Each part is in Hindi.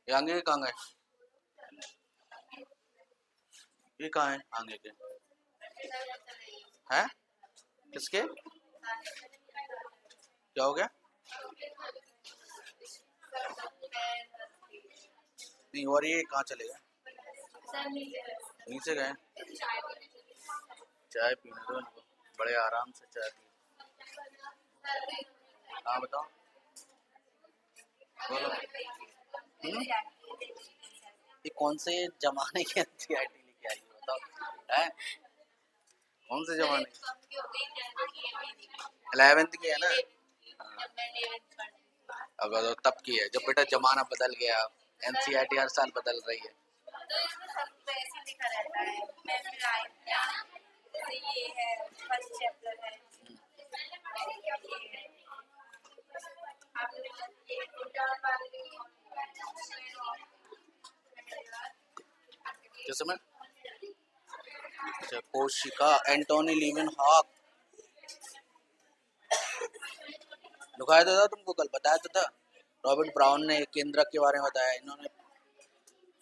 ये आगे के कहाँ गए? ये कहाँ है आगे के? हैं? किसके? क्या हो गया? नहीं, और ये कहाँ चले गए? नीचे गए? चाय पीने दो इनको, बड़े आराम से चाय पी। हाँ बताओ, बोलो। ये कौन से जमाने की एनसीईआरटी लेके आई है बताओ? हैं? कौन से जमाने की? 11th की है ना? अगर तो तब की है जब बेटा जमाना बदल गया। एनसीईआरटी हर साल बदल रही है। तो इसमें सब ऐसे लिखा रहता है, मैं फिर आई जैसे ये है फर्स्ट चैप्टर है, किस में? अच्छा, कोशिका एंटोनी लीवन हॉक। दिखाया तो था तुमको, कल बताया तो था। रॉबर्ट ब्राउन ने केंद्रक के बारे में बताया। इन्होंने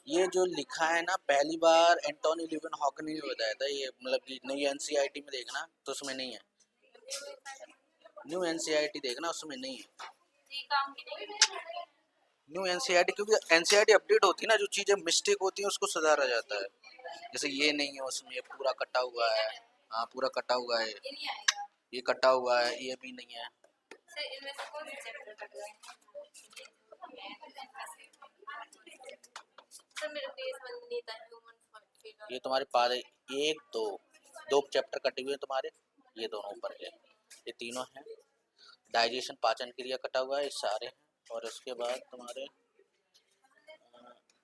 ये जो लिखा है ना, पहली बार एंटोनी लीवन हॉक ने बताया था ये। मतलब कि नई एनसीईआरटी में देखना तो उसमें नहीं है। न्यू एनसीईआरटी देखना उसमें नहीं है। न्यू एनसीईआरटी, क्योंकि एनसीईआरटी अपडेट होती है ना, जो चीजें मिस्टेक होती हैं उसको सुधारा जाता है। जैसे ये नहीं है उसमें, ये पूरा कटा हुआ है। हाँ पूरा कटा हुआ है, ये कटा हुआ है, ये भी नहीं है। ये तुम्हारे पास एक दो दो चैप्टर कटे हुए हैं तुम्हारे, ये दोनों ऊपर के, ये तीनों हैं। डाइजेशन पाचन क्रिया कटा हुआ है, ये सारे हैं। और उसके बाद तुम्हारे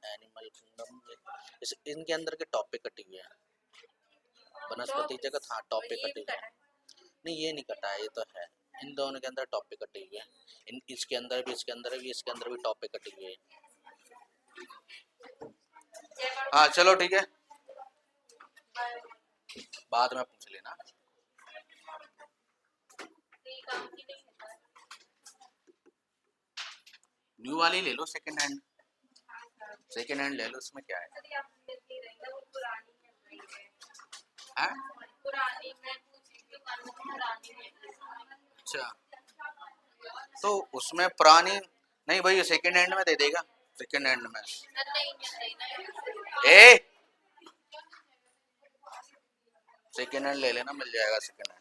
एनिमल किंगडम, इनके अंदर के टॉपिक कटे हुए हैं। वनस्पति जगत, हाँ टॉपिक कटे हुए हैं। नहीं ये नहीं कटा है, ये तो है। इन दोनों के अंदर टॉपिक कटे हुए हैं। इसके अंदर भी, इसके अंदर भी, इसके अंदर भी टॉपिक कटे हुए हैं। हाँ चलो ठीक है, बाद में पूछ लेना। न्यू वाली ले लो, सेकंड हैंड। सेकंड हैंड ले लो, उसमें क्या है? हाँ? अच्छा, तो उसमें पुरानी नहीं भाई, सेकंड हैंड में दे देगा। सेकंड हैंड में ए सेकंड हैंड ले लेना, मिल जाएगा सेकंड हैंड।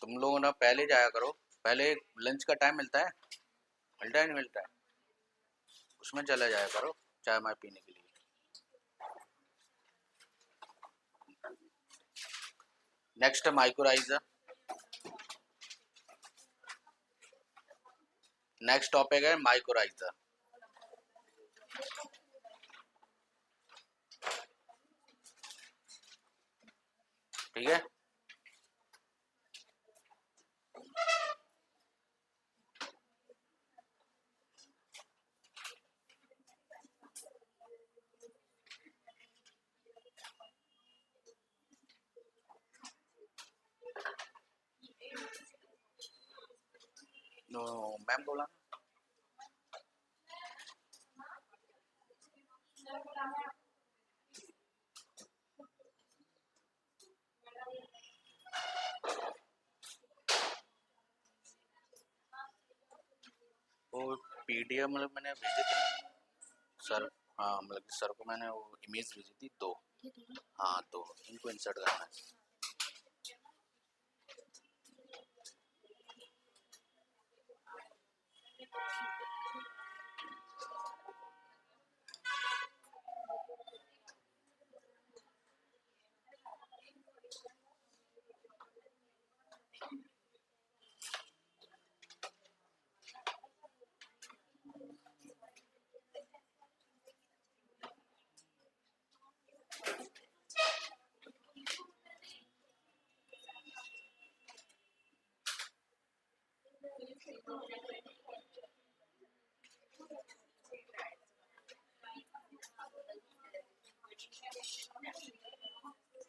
तुम लोग ना पहले जाया करो, पहले लंच का टाइम मिलता है, मिलता है नहीं मिलता है, उसमें चला जाया करो चाय माय पीने के लिए। नेक्स्ट माइक्रोराइजर, नेक्स्ट टॉपिक है माइक्रोराइजर। ठीक है, नो मैम बोला। वो पीडीएफ मतलब मैंने भेजे थे सर। हाँ मतलब कि सर को मैंने वो इमेज भेजी थी दो। हाँ तो इनको इंसर्ट करना है।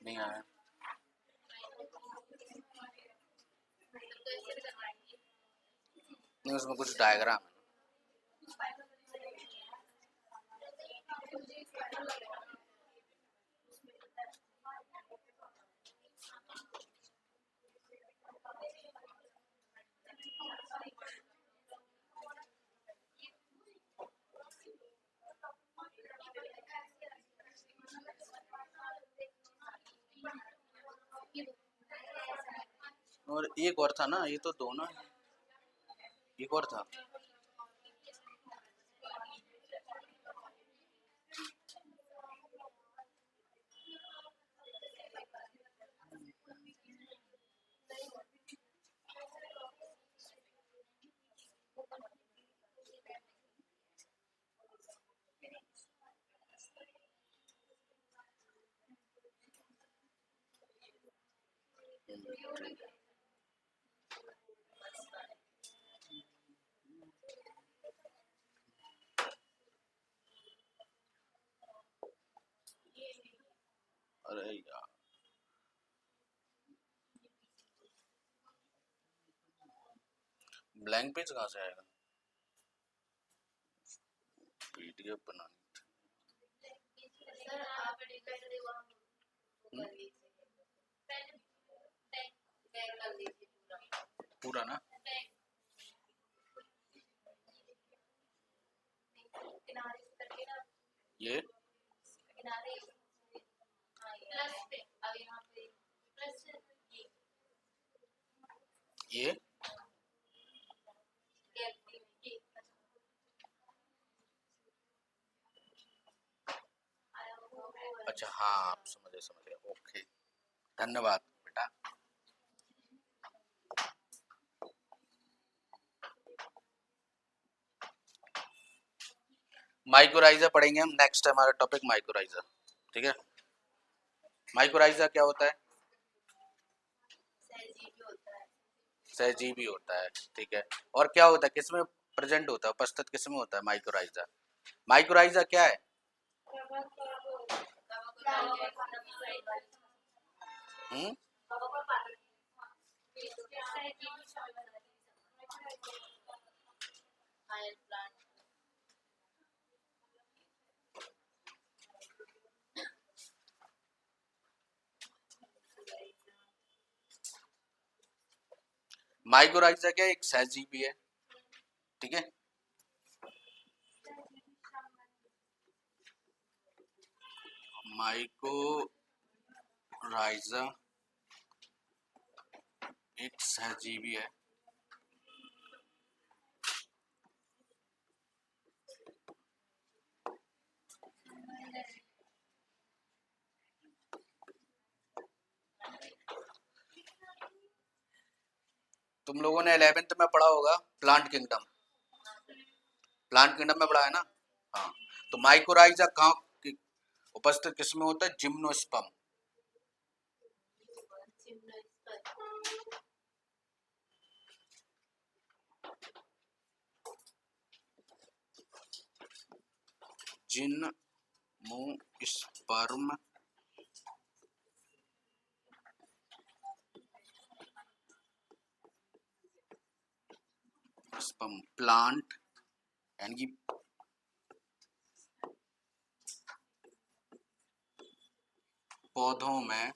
नहीं आया। नहीं, उसमें कुछ डायग्राम है। और एक और था ना, ये तो दो ना, एक और था। अरे यार, ब्लैंक पेज कहाँ से आएगा? पीडीएफ बनानी थी। पूरा ना? ये ये अच्छा, हाँ, आप समझ गए। ओके, धन्यवाद बेटा। माइक्रोराइजा पढ़ेंगे हम नेक्स्ट, हमारा टॉपिक माइक्रोराइजा। ठीक है, माइक्रोराइजा क्या होता है? सहजीवी होता है। ठीक है, और क्या होता है, किसमें प्रेजेंट होता है, उपस्थित किसमें होता है माइक्रोराइजा? माइक्रोराइजा क्या है? हम्म, माइक्रोराइजा क्या है? एक सहजीवी है। ठीक है, माइक्रोराइजा एक सहजीवी है। तुम लोगों ने 11th में पढ़ा होगा प्लांट किंगडम, प्लांट किंगडम में पढ़ा है ना? हाँ, तो माइक्रोराइजा कहाँ उपस्थित किसमें होता है? जिम्नोस्पर्म। जिम्नोस्पर्म स्पर्म प्लांट यानी कि पौधों में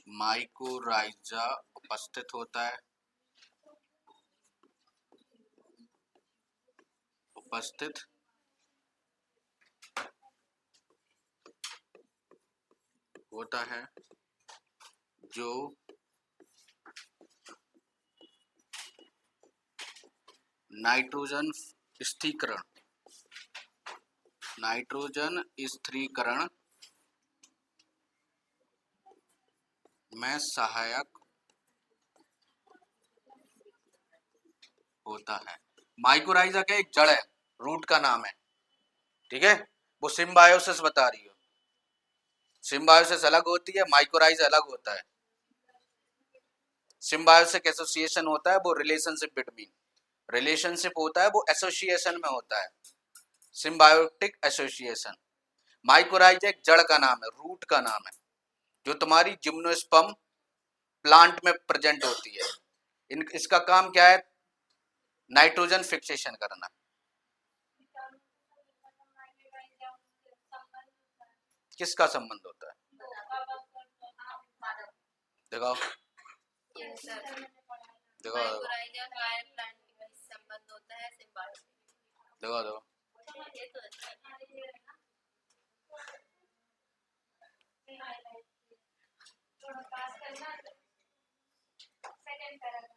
माइक्रोराइजा उपस्थित होता है, उपस्थित होता है, जो नाइट्रोजन स्थिरीकरण, नाइट्रोजन स्थिरीकरण में सहायक होता है। माइक्रोराइजा का एक जड़ है, रूट का नाम है। ठीक है, वो सिम्बायोसिस बता रही हो। सिम्बायोसिस अलग होती है, माइक्रोराइजा अलग होता है। सिम्बायोसिस एसोसिएशन होता है, वो रिलेशनशिप बिटवीन रिलेशनशिप होता है वो एसोसिएशन में होता है, सिम्बायोटिक एसोसिएशन। माइकोराइजा एक जड़ का नाम है, रूट का नाम है, जो तुम्हारी जिम्नोस्पर्म प्लांट में प्रेजेंट होती है। इसका काम क्या है? नाइट्रोजन फिक्सेशन करना। किसका संबंध होता है? देखो देखो माइकोराइजा हायर प्लांट के बीच संबंध होता है सिम्बायोटिक। देखो देखो ये तो अच्छा है। थोड़ा पास करना, सेकंड पैराग्राफ।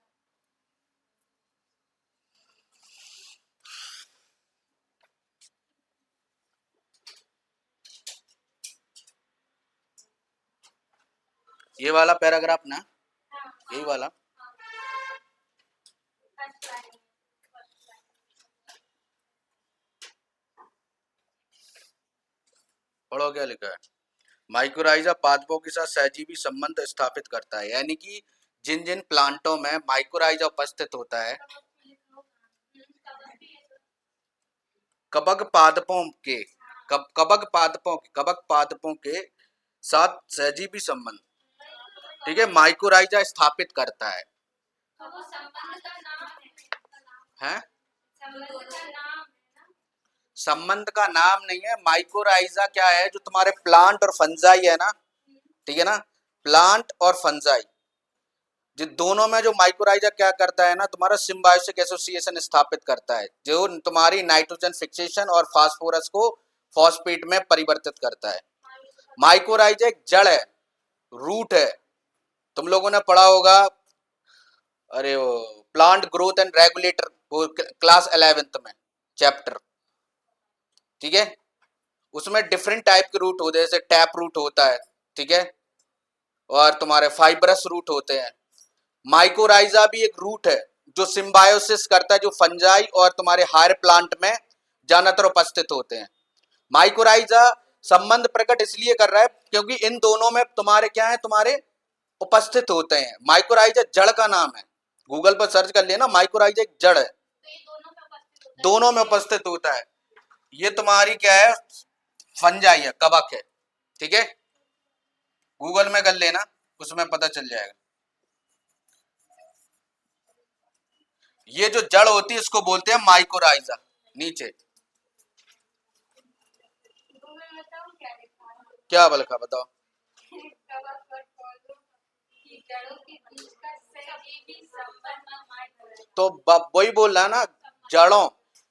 ये वाला पैराग्राफ ना, यही वाला। पढ़ो क्या लिखा है। माइकोराइजा पादपों के साथ सहजीवी संबंध स्थापित करता है, यानी कि जिन जिन प्लांटों में माइकोराइजा उपस्थित होता है, कवक पादपों के साथ सहजीवी संबंध, ठीक है, माइकोराइजा स्थापित करता है। हैं? संबंध का नाम नहीं है। माइकोराइजा क्या है? जो तुम्हारे प्लांट और फंजाई है ना, ठीक है ना, प्लांट और फंजाई, जिन दोनों में जो माइकोराइजा क्या करता है ना, तुम्हारा सिम्बायोटिक एसोसिएशन स्थापित करता है, जो तुम्हारी नाइट्रोजन फिक्सेशन और फास्फोरस को फॉस्फेट में परिवर्तित करता है। माइकोराइजा एक जड़ है, रूट है। तुम लोगों ने पढ़ा होगा, अरे वो प्लांट ग्रोथ एंड रेगुलेटर, वो क्लास 11th में चैप्टर, ठीक है, उसमें डिफरेंट टाइप के रूट होते हैं, जैसे टैप रूट होता है, ठीक है, और तुम्हारे फाइब्रस रूट होते हैं। माइकोराइजा भी एक रूट है जो सिम्बायोसिस करता है, जो फंजाई और तुम्हारे हायर प्लांट में ज्यादातर उपस्थित होते हैं। माइकोराइजा संबंध प्रकट इसलिए कर रहा है क्योंकि इन दोनों में तुम्हारे क्या है, तुम्हारे उपस्थित होते हैं। माइकोराइजा जड़ का नाम है, गूगल पर सर्च कर लेना, माइकोराइजा एक जड़ है, दोनों में उपस्थित होता है। ये तुम्हारी क्या है? फंजाई है, कवक है, ठीक है, गूगल में कर लेना, उसमें पता चल जाएगा। ये जो जड़ होती है इसको बोलते हैं माइकोराइजा। नीचे क्या लिखा बताओ? तो वही बोल रहा है ना, जड़ों,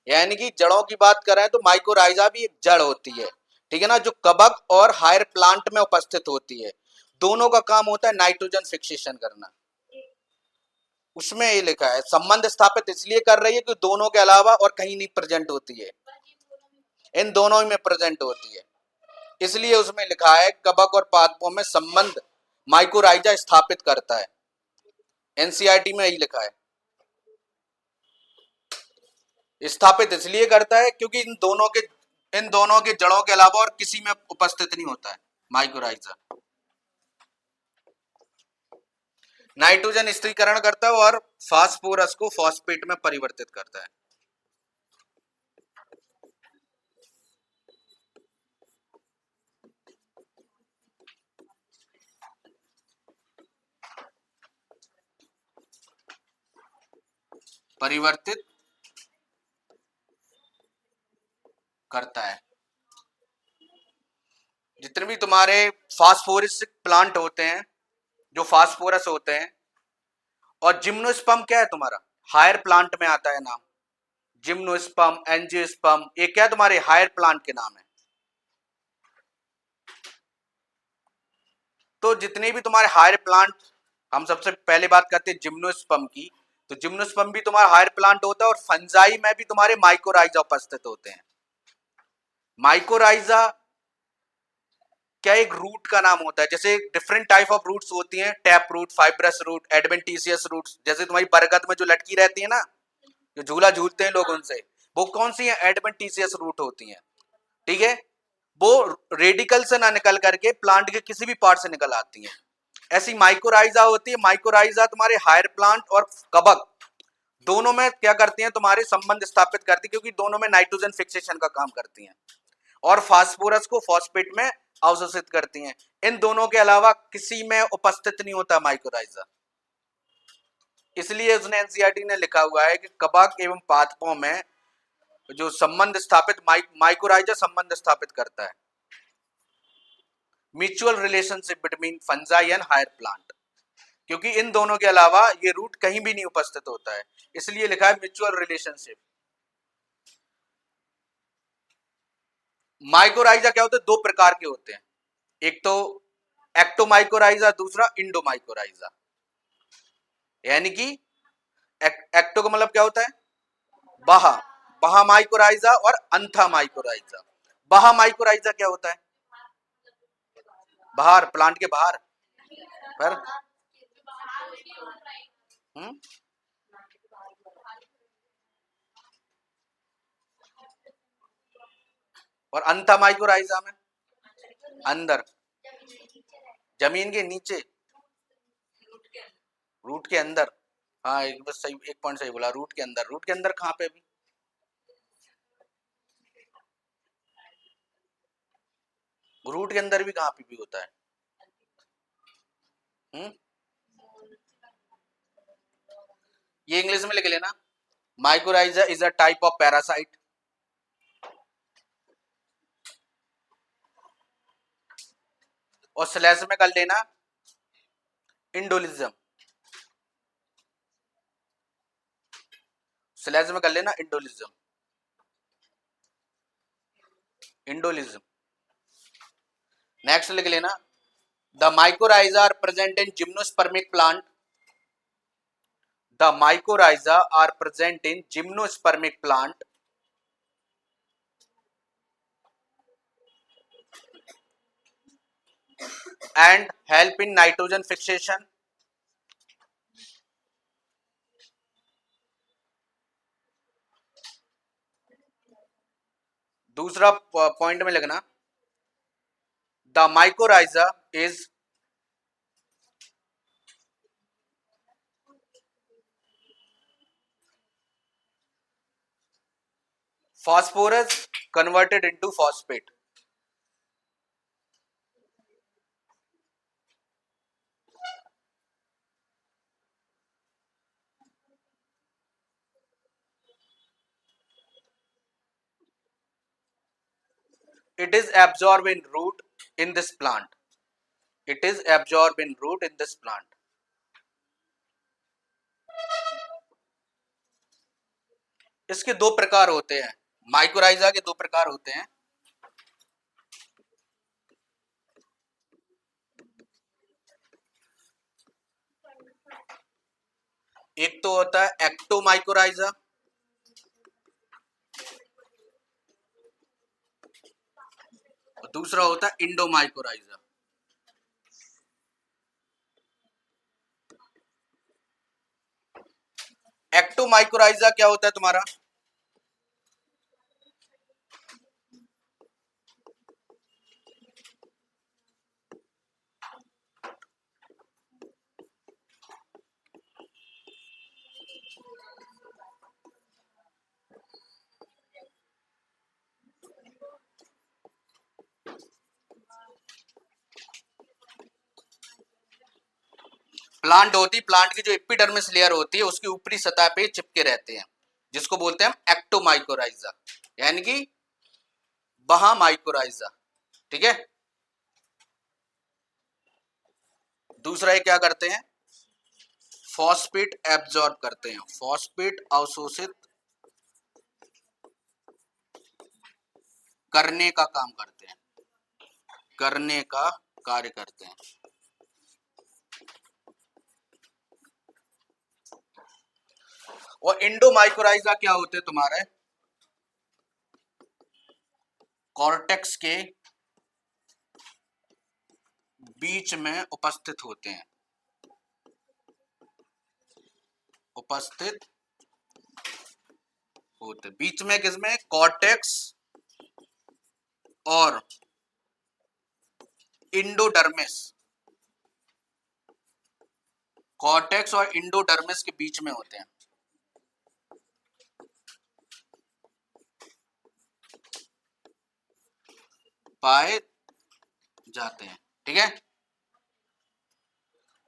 यानी कि जड़ों की बात कर रहे हैं तो माइकोराइजा भी एक जड़ होती है, ठीक है ना, जो कवक और हायर प्लांट में उपस्थित होती है। दोनों का काम होता है नाइट्रोजन फिक्सेशन करना। उसमें ये लिखा है संबंध स्थापित इसलिए कर रही है कि दोनों के अलावा और कहीं नहीं प्रेजेंट होती है, इन दोनों में प्रेजेंट होती है, इसलिए उसमें लिखा है कवक और पादपों में संबंध माइकोराइजा स्थापित करता है। एनसीईआरटी में यही लिखा है, स्थापित इसलिए करता है क्योंकि इन दोनों के जड़ों के अलावा और किसी में उपस्थित नहीं होता है माइकोराइजा। नाइट्रोजन स्थिरीकरण करता है और फास्फोरस को फॉस्फेट में परिवर्तित करता है। परिवर्तित करता है। जितने भी तुम्हारे फास्फोरिक प्लांट होते हैं, जो फास्फोरस होते हैं, और जिम्नोस्पर्म क्या है तुम्हारा? हायर प्लांट में आता है नाम, जिम्नोस्पर्म, एंजियोस्पर्म, ये क्या तुम्हारे हायर प्लांट के नाम है। तो जितने भी तुम्हारे हायर प्लांट, हम सबसे पहले बात करते हैं जिम्नोस्पर्म की, तो जिम्नोस्पर्म भी तुम्हारा हायर प्लांट होता है, और फंजाई में भी तुम्हारे माइकोराइजा उपस्थित होते हैं। माइकोराइजा क्या एक रूट का नाम होता है, जैसे डिफरेंट टाइप ऑफ रूट्स होती हैं, tap root, fibrous root, adventitious roots, जैसे तुम्हारी बरगद में जो लटकी रहती है ना, जो झूला झूलते हैं लोग उनसे, वो कौन सी है? एडवेंटिशियस रूट होती हैं, ठीक है, वो रेडिकल से ना निकल करके प्लांट के किसी भी पार्ट से निकल आती हैं। ऐसी माइकोराइजा होती है। माइकोराइजा तुम्हारे हायर प्लांट और कवक दोनों में क्या करती हैं, तुम्हारे संबंध स्थापित करती, क्योंकि दोनों में नाइट्रोजन फिक्सेशन का काम करती हैं और फास्फोरस को फॉस्फेट में अवशोषित करती हैं। इन दोनों के अलावा किसी में उपस्थित नहीं होता माइकोराइजा। इसलिए उसने एनसीईआरटी ने लिखा हुआ है कि कवक एवं पादपों में जो संबंध स्थापित माइकोराइजा संबंध स्थापित करता है, mutual relationship between fungi and higher plant, क्योंकि इन दोनों के अलावा ये रूट कहीं भी नहीं उपस्थित होता है, इसलिए लिखा है म्यूचुअल रिलेशनशिप। माइकोराइजा क्या होते हैं, दो प्रकार के होते हैं, एक तो एक्टोमाइकोराइजा, दूसरा इंडोमाइकोराइजा। यानी कि एक्टो का मतलब क्या होता है, बाहा, बाहा माइकोराइजा और अंथा माइकोराइजा। बाहा माइकोराइजा क्या होता है, बाहर, प्लांट के बाहर पर हम्म और अंथा माइकोराइजा में अंदर, जमीन के नीचे, रूट के अंदर। हाँ, एक बस सही, एक पॉइंट सही बोला, रूट के अंदर। रूट के अंदर कहाँ पे भी, रूट के अंदर भी कहाँ पे भी होता है। हम्म ये इंग्लिश में लिख लेना, mycorrhiza is a type of parasite. और स्लैश में कर लेना इंडोलिज्म, स्लैश में कर लेना इंडोलिज्म, इंडोलिज्म। नेक्स्ट लिख लेना, the mycorrhiza are present in gymnospermic plant, the mycorrhiza are present in gymnospermic plant and help in nitrogen fixation। दूसरा पॉइंट में लिखना, the mycorrhiza is phosphorus converted into phosphate। It is absorbed in root in this plant, it is absorbed in root in this plant। इसके दो प्रकार होते हैं, माइकोराइजा के दो प्रकार होते हैं, एक तो होता है एक्टोमाइकोराइजा और दूसरा होता है इंडोमाइकोराइजा। एक्टोमाइकोराइजा क्या होता है तुम्हारा, प्लांट होती, प्लांट की जो एपिडर्मिस लेयर होती है उसकी ऊपरी सतह पे चिपके रहते हैं, जिसको बोलते हैं हम एक्टोमाइकोराइजा, यानी कि बहा माइकोराइजा। ठीक है, दूसरा ये क्या करते हैं, फॉस्फेट एब्जॉर्ब करते हैं, फॉस्फेट अवशोषित करने का काम करते हैं, करने का कार्य करते हैं। और इंडोमाइकोराइजा क्या होते हैं तुम्हारे, कॉर्टेक्स के बीच में उपस्थित होते हैं, उपस्थित होते, बीच में किसमें, कॉर्टेक्स और इंडोडर्मिस, कॉर्टेक्स और इंडोडर्मिस के बीच में होते हैं। पाए जाते हैं। ठीक है,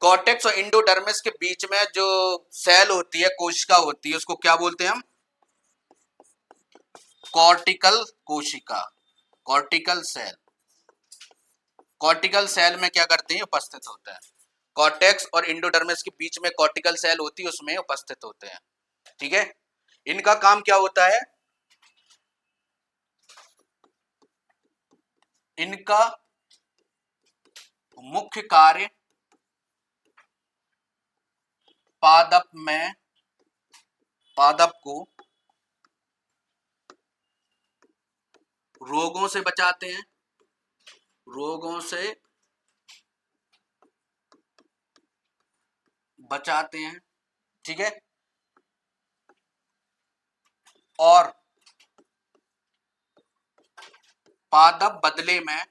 कॉर्टेक्स और इंडोडर्मिस के बीच में जो सेल होती है, कोशिका होती है, उसको क्या बोलते हैं हम? कॉर्टिकल कोशिका, कॉर्टिकल सेल। कॉर्टिकल सेल में क्या करते हैं? उपस्थित होते हैं। कॉर्टेक्स और इंडोडर्मिस के बीच में कॉर्टिकल सेल होती है, उसमें उपस्थित होते हैं। ठीक है, इनका काम क्या होता है? इनका मुख्य कार्य पादप को रोगों से बचाते हैं, रोगों से बचाते हैं। ठीक है, और पादप बदले में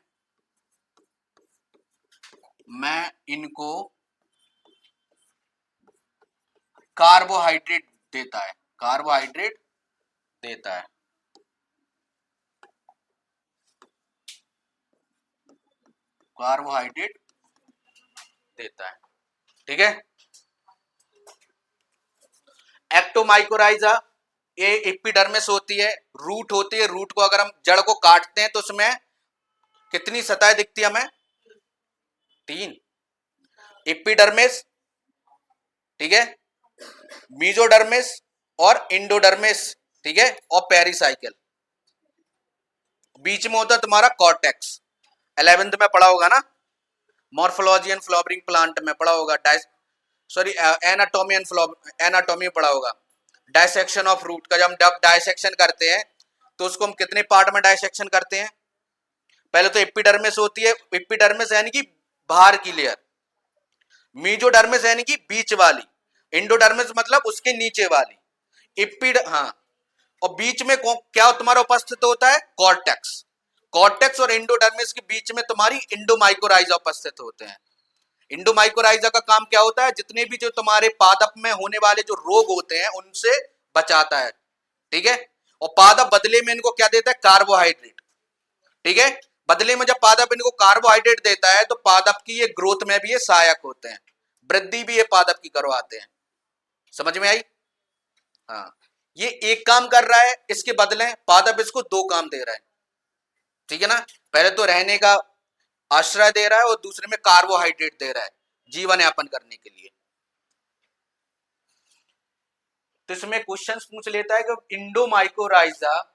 मैं इनको कार्बोहाइड्रेट देता है, कार्बोहाइड्रेट देता है। कार्बोहाइड्रेट देता है। ठीक है, एक्टोमाइकोराइजा ये एपिडर्मिस होती है, रूट होती है। रूट को अगर हम जड़ को काटते हैं तो उसमें कितनी सतह दिखती है हमें? 3। एपिडर्मिस, ठीक है, मीजोडर्मिस और इंडोडर्मिस। ठीक है, और पेरिसाइकिल। बीच में होता है तुम्हारा कॉर्टेक्स। 11th में पढ़ा होगा ना, मॉर्फोलॉजी एंड फ्लावरिंग प्लांट में पढ़ा होगा। एनाटॉमी एंड एनाटॉमी पढ़ा होगा। डायसेक्शन ऑफ रूट का जब हम डायसेक्शन करते हैं तो उसको हम कितने पार्ट में डायसेक्शन करते हैं? पहले तो एपिडर्मिस होती है, एपिडर्मिस यानी कि बाहर की लेयर, मीजोडर्मिस यानी कि बीच वाली, इंडोडर्मिस मतलब उसके नीचे वाली। हाँ, और बीच में क्या तुम्हारा उपस्थित होता है? कॉर्टेक्स। कॉर्टेक्स और इंडोडर्मिस के बीच में तुम्हारी इंडोमाइकोराइजा उपस्थित होते हैं। इंडोमाइकोराइजा का काम क्या होता है? जितने भी जो तुम्हारे पादप में होने वाले जो रोग होते हैं उनसे बचाता है। ठीक है, और पादप बदले में इनको क्या देता है? कार्बोहाइड्रेट। ठीक है, बदले में जब पादप इनको कार्बोहाइड्रेट देता है तो पादप की ये ग्रोथ में भी ये सहायक होते हैं, वृद्धि भी ये पादप की करवाते हैं। समझ में आई? हाँ, ये एक काम कर रहा है, इसके बदले पादप इसको 2 काम दे रहा है। ठीक है ना, पहले तो रहने का आश्रय दे रहा है और दूसरे में कार्बोहाइड्रेट दे रहा है जीवन यापन करने के लिए। तो इसमें क्वेश्चंस पूछ लेता है कि इंडोमाइकोराइजा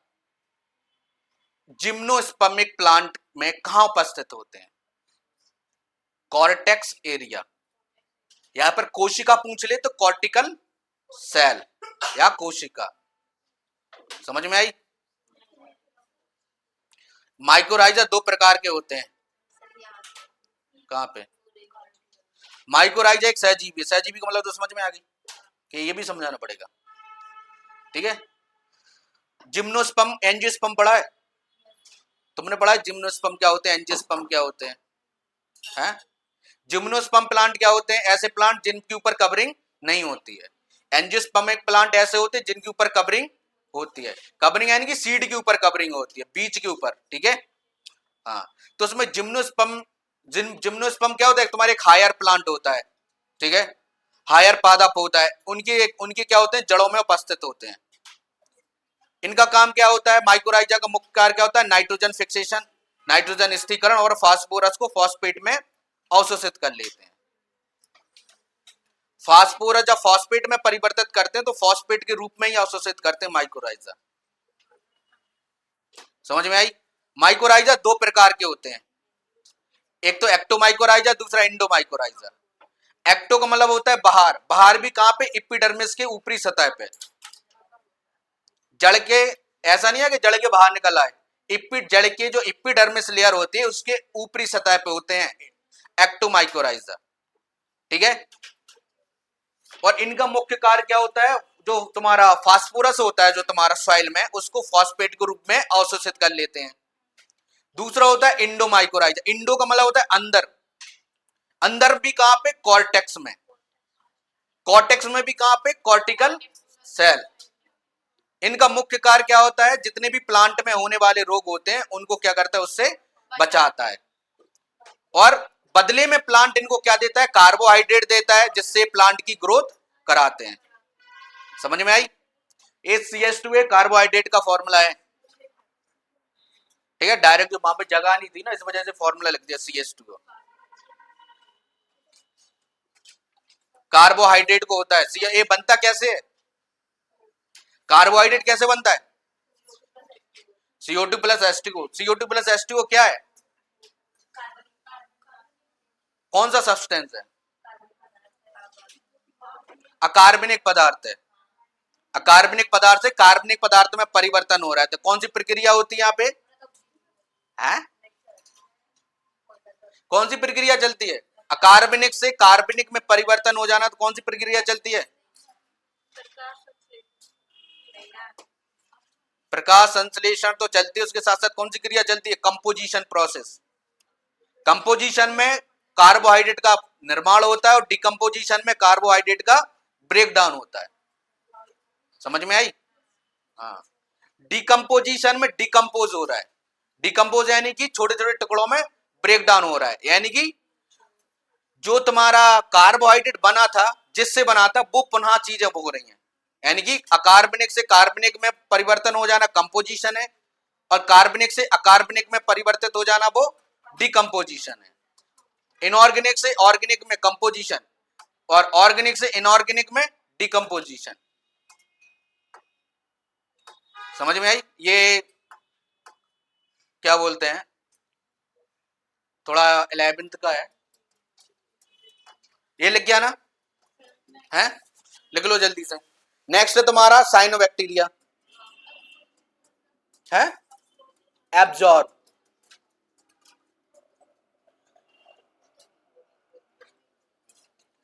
जिम्नोस्पर्मिक प्लांट में कहां उपस्थित होते हैं? Cortex area. यहां पर कोशिका पूछ ले तो कॉर्टिकल सेल या कोशिका। समझ में आई? माइकोराइजा 2 प्रकार के होते हैं। कहां पे? माइकोराइजा एक सहजीवी, सहजीवी का मतलब तो समझ में आ गई कि ये भी समझाना पड़ेगा। ठीक है, जिम्नोस्पर्म एंजियोस्पर्म पढ़ा है तुमने? पढ़ा है जिम्नोस्पर्म क्या होते हैं, एंजियोस्पर्म क्या होते हैं? हैं? जिम्नोस्पर्म प्लांट क्या होते हैं? ऐसे प्लांट जिनके ऊपर कवरिंग नहीं होती है। एंजियोस्पर्म एक प्लांट ऐसे होते हैं जिनके ऊपर कवरिंग होती है। कवरिंग यानी कि सीड के ऊपर कवरिंग होती है, बीज के ऊपर। ठीक है, हाँ, तो उसमें जिम्नोस्पर्म क्या होता है? तुम्हारे एक हायर प्लांट होता है। ठीक है, हायर पादप होता है, उनके क्या होते हैं? जड़ों में उपस्थित होते हैं। इनका काम क्या होता है? माइकोराइजा का मुख्य कार्य क्या होता है? नाइट्रोजन फिक्सेशन, नाइट्रोजन स्थिरीकरण और फास्फोरस को फॉस्फेट में अवशोषित कर लेते हैं। फास्फोरस जब फॉस्फेट में परिवर्तित करते हैं तो फॉस्फेट के रूप में ही अवशोषित करते हैं माइकोराइजा। समझ में आई? माइकोराइजा 2 प्रकार के होते हैं, एक तो एक्टोमाइकोराइजा, दूसरा इंडोमाइकोराइजा। एक्टो का मतलब होता है बाहर। बाहर भी कहां पे? एपिडर्मिस के ऊपरी सतह पे, जड़ के। ऐसा नहीं है कि जड़ के बाहर निकल आए, जड़ के जो एपिडर्मिस लेयर होती है उसके ऊपरी सतह पे होते हैं एक्टोमाइकोराइजा। ठीक है, और इनका मुख्य कार्य क्या होता है? जो तुम्हारा फास्फोरस होता है जो तुम्हारा सॉइल में, उसको फॉस्फेट के रूप में अवशोषित कर लेते हैं। दूसरा होता है इंडोमाइकोराइजा। इंडो का मतलब होता है अंदर। अंदर भी कहां पे? कॉर्टेक्स में। कॉर्टेक्स में भी कहां पे? Cortical cell. इनका मुख्य कार्य क्या होता है? जितने भी प्लांट में होने वाले रोग होते हैं उनको क्या करता है? उससे बचाता है। और बदले में प्लांट इनको क्या देता है? कार्बोहाइड्रेट देता है, जिससे प्लांट की ग्रोथ कराते हैं। समझ में आई? HCH2 कार्बोहाइड्रेट का फॉर्मूला है, ठीक है। डायरेक्ट वहां पे जगह नहीं थी ना, इस वजह से फॉर्मूला लिख दिया CH2। कार्बोहाइड्रेट को होता है ये बनता कैसे है? कार्बोहाइड्रेट कैसे बनता है? CO2 plus H2O। CO2 plus H2O क्या है? कौन सा सब्सटेंस है? अकार्बनिक पदार्थ है। अकार्बनिक पदार्थ से कार्बनिक पदार्थ में परिवर्तन हो रहा है, तो कौन सी प्रक्रिया होती है यहाँ पे? है कौन सी प्रक्रिया चलती है? अकार्बनिक से कार्बनिक में परिवर्तन हो जाना, तो कौन सी प्रक्रिया चलती है? प्रकाश संश्लेषण तो चलती है, उसके साथ साथ कौन सी क्रिया चलती है? Composition process. कंपोजिशन में कार्बोहाइड्रेट का निर्माण होता है और डिकम्पोजिशन में कार्बोहाइड्रेट का ब्रेक डाउन होता है। समझ में आई? हाँ, डिकम्पोजिशन में डिकम्पोज हो रहा है। डिकम्पोज यानी कि छोटे छोटे टुकड़ों में ब्रेक डाउन हो रहा है, यानी कि जो तुम्हारा कार्बोहाइड्रेट बना था, जिससे बना था, वो पुनः चीजें हो रही हैं। यानी कि अकार्बनिक से कार्बनिक में परिवर्तन हो जाना कंपोजिशन है, और कार्बनिक से अकार्बनिक में परिवर्तित हो जाना वो डिकम्पोजिशन है। इनऑर्गेनिक से ऑर्गेनिक में कंपोजिशन, और ऑर्गेनिक से इनऑर्गेनिक में डिकम्पोजिशन। समझ में आई? ये क्या बोलते हैं, थोड़ा 11th का है, ये लिख गया ना? है, लिख लो जल्दी से। नेक्स्ट है तुम्हारा साइनोबैक्टीरिया, है एब्जॉर्ब।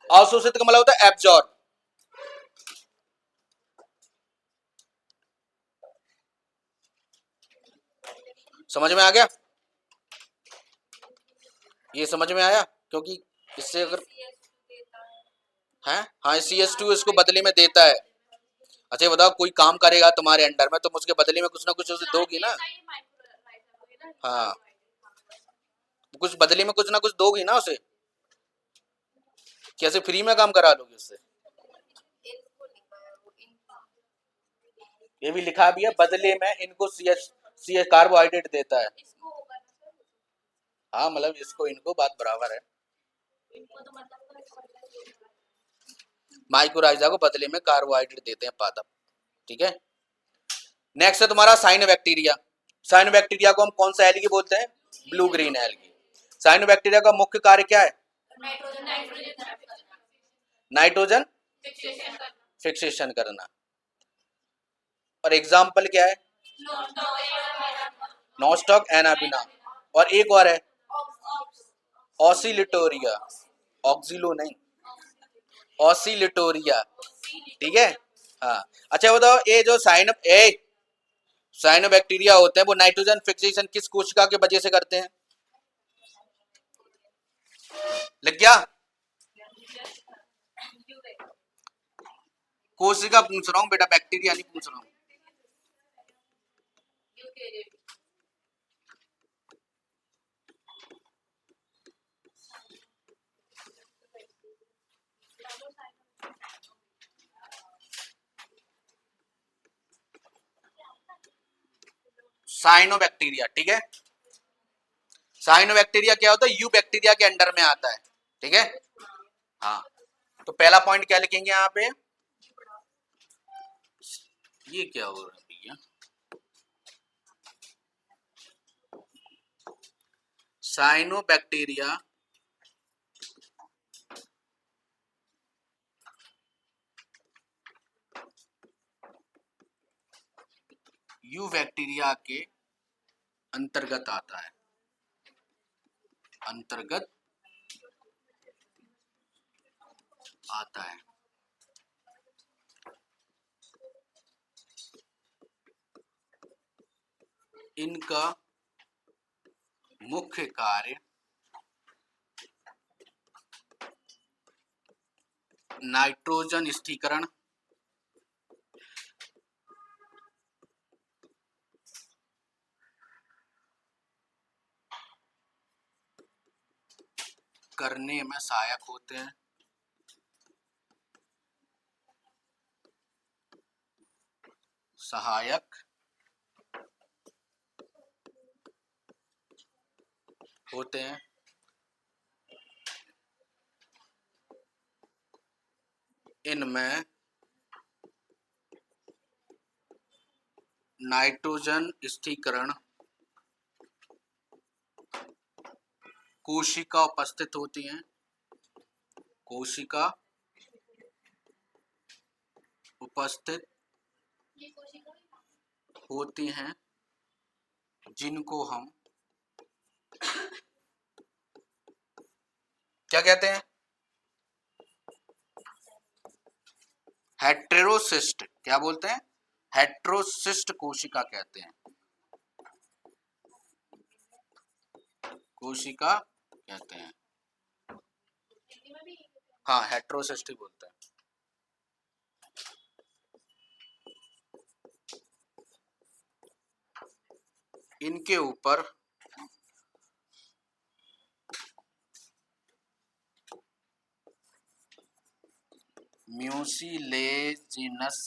अवशोषित का मतलब होता है एब्जॉर्ब। समझ में आ गया? ये समझ में आया? क्योंकि इससे अगर है, हाँ, CH2 इसको बदले में देता है। अच्छा बताओ, कोई काम करेगा तुम्हारे अंडर में, तुम उसके बदले में कुछ ना कुछ उसे दोगी ना? हाँ, कुछ बदले में कुछ ना कुछ दोगी ना उसे। कैसे फ्री में काम करा लोगे उससे? ये भी लिखा भी है, बदले में इनको सी कार्बोहाइड्रेट देता है। हाँ, मतलब इसको इनको बात बराबर है। माइक्रोराइजा को बदले में कार्बोहाइड्रेट देते हैं पादप, ठीक है। नेक्स्ट है तुम्हारा साइनोबैक्टीरिया। साइनोबैक्टीरिया को हम कौन सा एल्गी बोलते हैं? Blue green algae. साइनोबैक्टीरिया का मुख्य कार्य क्या है? नाइट्रोजन फिक्सेशन करना। और एग्जाम्पल क्या है? Nostoc Anabaena. और एक और है ऑसिलिटोरिया, ऑक्सिलो नहीं, ऑसिलिटोरिया, ठीक है। हाँ, अच्छा बताओ, ये जो साइनोबैक्टीरिया होते हैं वो नाइट्रोजन फिक्सेशन किस कोशिका के वजह से करते हैं? लग गया? कोशिका पूछ रहा हूँ बेटा, बैक्टीरिया नहीं पूछ रहा हूँ। साइनोबैक्टीरिया, ठीक है। साइनोबैक्टीरिया क्या होता है? यू बैक्टीरिया के अंडर में आता है, ठीक है। हाँ, तो पहला पॉइंट क्या लिखेंगे यहाँ पे? ये क्या हो रहा है भैया? साइनोबैक्टीरिया यू बैक्टीरिया के अंतर्गत आता है, अंतर्गत आता है। इनका मुख्य कार्य नाइट्रोजन स्थिरीकरण, करने में सहायक होते हैं। सहायक होते हैं। इनमें नाइट्रोजन स्थिरीकरण कोशिका उपस्थित होती हैं। कोशिका उपस्थित होती हैं, जिनको हम क्या कहते हैं? हेटेरोसिस्ट। क्या बोलते हैं? हेटेरोसिस्ट कोशिका कहते हैं। कोशिका कहते हैं। हाँ, हेटेरोसिस्ट ही बोलते हैं। इनके ऊपर म्यूसिलेजिनस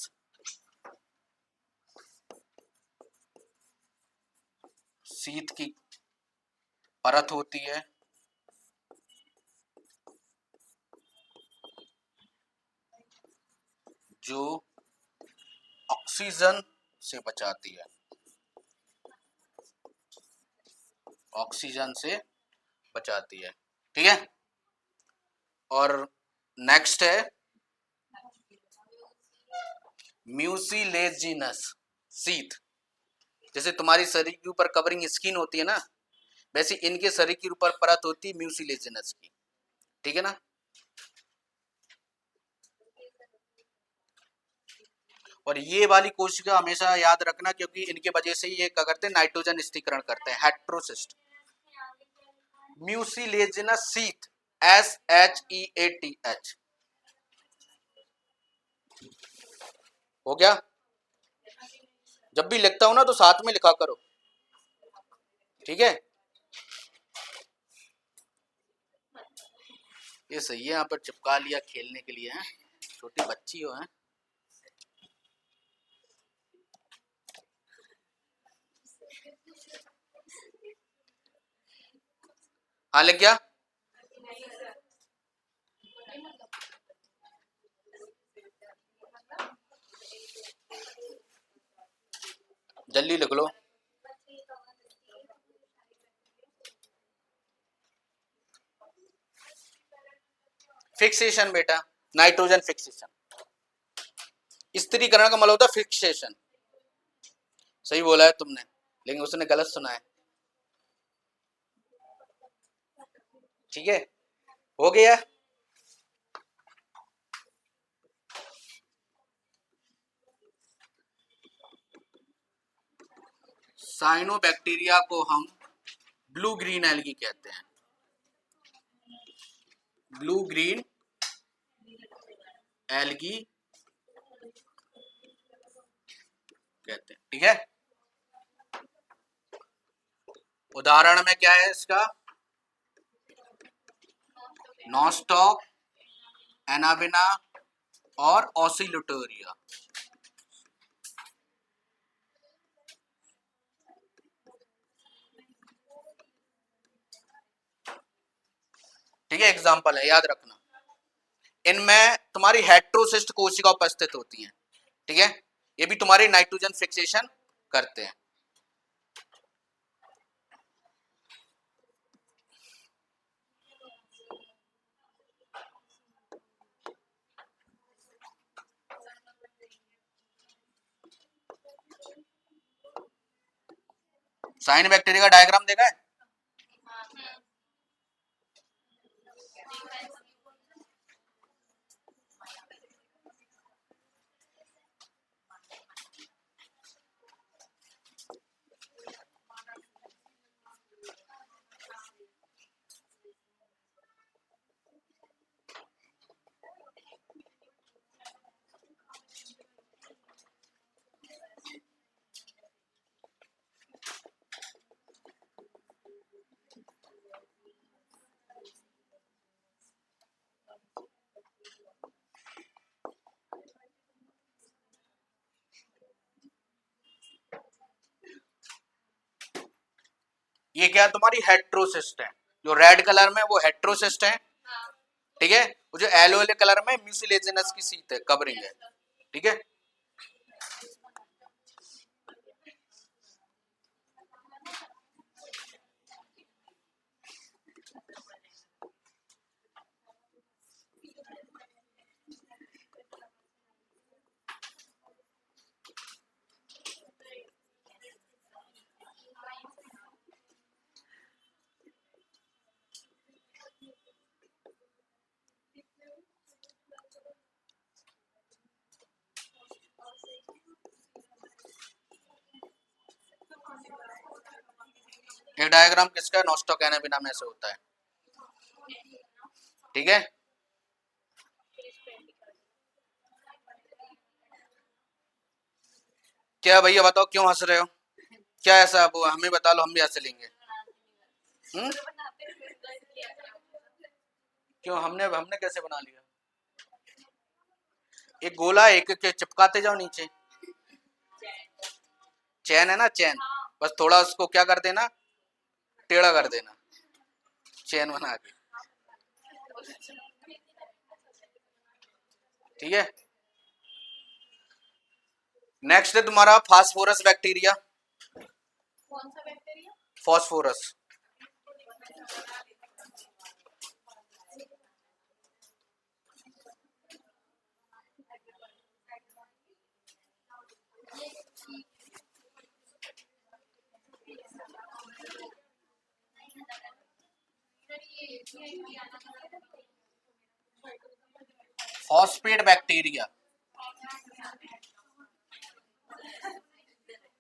शीत की परत होती है, जो ऑक्सीजन से बचाती है। ऑक्सीजन से बचाती है। ठीक है। और नेक्स्ट है म्यूसिलेजिनस शीत। जैसे तुम्हारी शरीर के ऊपर कवरिंग स्किन होती है ना, वैसे इनके शरीर के ऊपर परत होती है म्यूसिलेजिनस की। ठीक है ना। और ये वाली कोशिका हमेशा याद रखना, क्योंकि इनके वजह से ये क्या करते हैं? नाइट्रोजन स्थिरीकरण करते हैं। हेटेरोसिस्ट म्यूसिलेजिनस शीत SHEATH। हो गया। जब भी लिखता हूं ना तो साथ में लिखा करो। ठीक है। ये सही है, यहाँ पर चिपका लिया खेलने के लिए है। छोटी बच्ची हो है। हाँ, लिख गया। जल्दी लिख लो। फिक्सेशन बेटा, नाइट्रोजन फिक्सेशन। स्थिरीकरण का मतलब होता है फिक्सेशन। सही बोला है तुमने, लेकिन उसने गलत सुना है। ठीक है, हो गया। साइनोबैक्टीरिया को हम ब्लू ग्रीन एल्गी कहते हैं। ब्लू ग्रीन एल्गी कहते हैं। ठीक है। उदाहरण में क्या है इसका? नॉस्टॉक, एनाविना और ऑसिलोटोरिया। ठीक है, एग्जाम्पल है, याद रखना। इनमें तुम्हारी हेटेरोसिस्ट कोशिका उपस्थित होती हैं। ठीक है। ये भी तुम्हारे नाइट्रोजन फिक्सेशन करते हैं। साइन बैक्टीरिया का डायग्राम देखा है? ये क्या है तुम्हारी हेट्रोसिस्ट है, जो रेड कलर में वो हेट्रोसिस्ट है, हाँ ठीक है। वो जो येलो वाले कलर में म्यूसिलेजिनस की सीट है, कवरिंग है, ठीक है। ये डायग्राम किसका है, नोस्टोकैनाबिना में से होता है, ठीक है। क्या भैया बताओ क्यों हंस रहे हो, क्या ऐसा, अब हमें बता लो, हम भी हंस लेंगे। हम्म, क्यों, हमने हमने कैसे बना लिया, एक गोला एक एक के चिपकाते जाओ नीचे, चैन है ना चैन, बस थोड़ा उसको क्या कर देना, टेढ़ा कर देना, चैन बना के, ठीक है। नेक्स्ट है तुम्हारा फास्फोरस बैक्टीरिया, कौन सा बैक्टीरिया? फास्फोरस, फॉस्फेट बैक्टीरिया,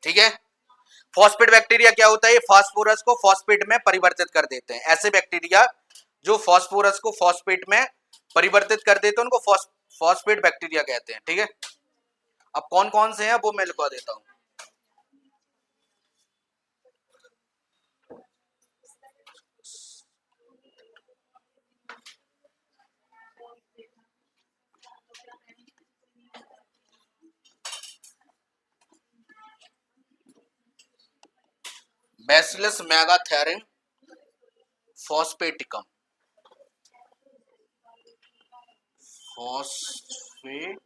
ठीक है। फॉस्फेट बैक्टीरिया क्या होता है, ये फास्फोरस को फॉस्फेट में परिवर्तित कर देते हैं, ऐसे बैक्टीरिया जो फास्फोरस को फॉस्फेट में परिवर्तित कर देते हैं उनको फॉस्फेट बैक्टीरिया कहते हैं, ठीक है। अब कौन कौन से हैं वो मैं लिखवा देता हूं। बैसिलस मेगाथेरिम फॉस्फेटिकम, फॉस्फेटिकम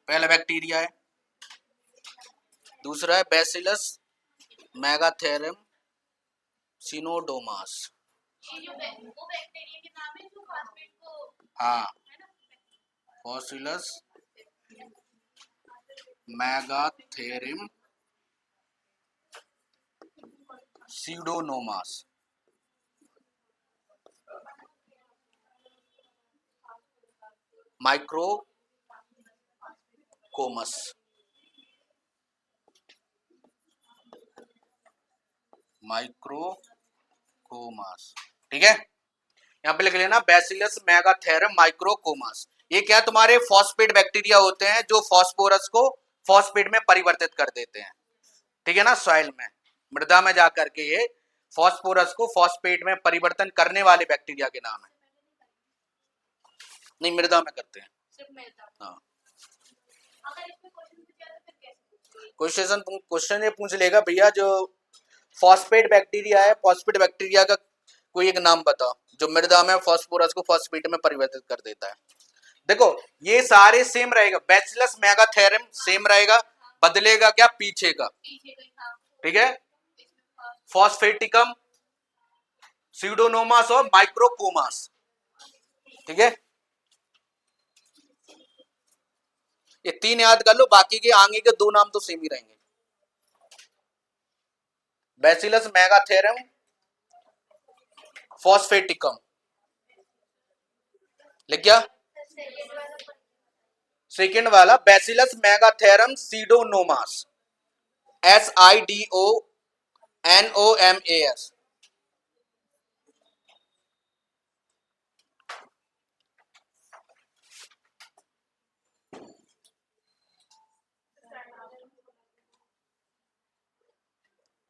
पहला बैक्टीरिया है। दूसरा है बैसिलस मेगाथेरिम सिनोडोमास, ये जो वो बैक्टीरिया के नाम है जो फॉस्फेट को, हाँ, है ना? फॉसिलस मेगाथेरिम सीडोनोमास, माइक्रोकोमस, माइक्रोकोमास, ठीक है। यहाँ पे लिख लेना बैसिलस मेगाथेरिम माइक्रोकोमास। ये क्या तुम्हारे फॉस्फेट बैक्टीरिया होते हैं जो फॉस्फोरस को फॉस्फेट में परिवर्तित कर देते हैं, ठीक है ना, सॉइल में, मृदा में जाकर के ये फॉस्फोरस को फॉस्फेट में परिवर्तन करने वाले बैक्टीरिया के नाम है। नहीं, मृदा में करते हैं, सिर्फ मैदा। हाँ। अगर इसमें क्वेश्चन पूछा तो फिर कैसे? क्वेश्चन ये पूछ लेगा भैया जो फॉस्फेट बैक्टीरिया है, फॉस्फेट बैक्टीरिया का कोई एक नाम बताओ जो मृदा में फॉस्फोरस को फॉस्फेट में परिवर्तित कर देता है। देखो ये सारे सेम रहेगा, बैसिलस मेगाथेरिम सेम रहेगा, बदलेगा क्या, पीछे का, पीछे का ही था। ठीक है। इसमें फॉस्फेट फॉस्फेटिकम, सीडोनोमास और माइक्रोकोमास, ठीक है। ये तीन याद कर लो, बाकी के आगे के दो नाम तो सेम ही रहेंगे। बैसिलस मेगाथेरिम फॉस्फेटिकम लिख गया। सेकेंड वाला बैसिलस मेगाथेरिम सीडोनोमास, SIDONOMAS,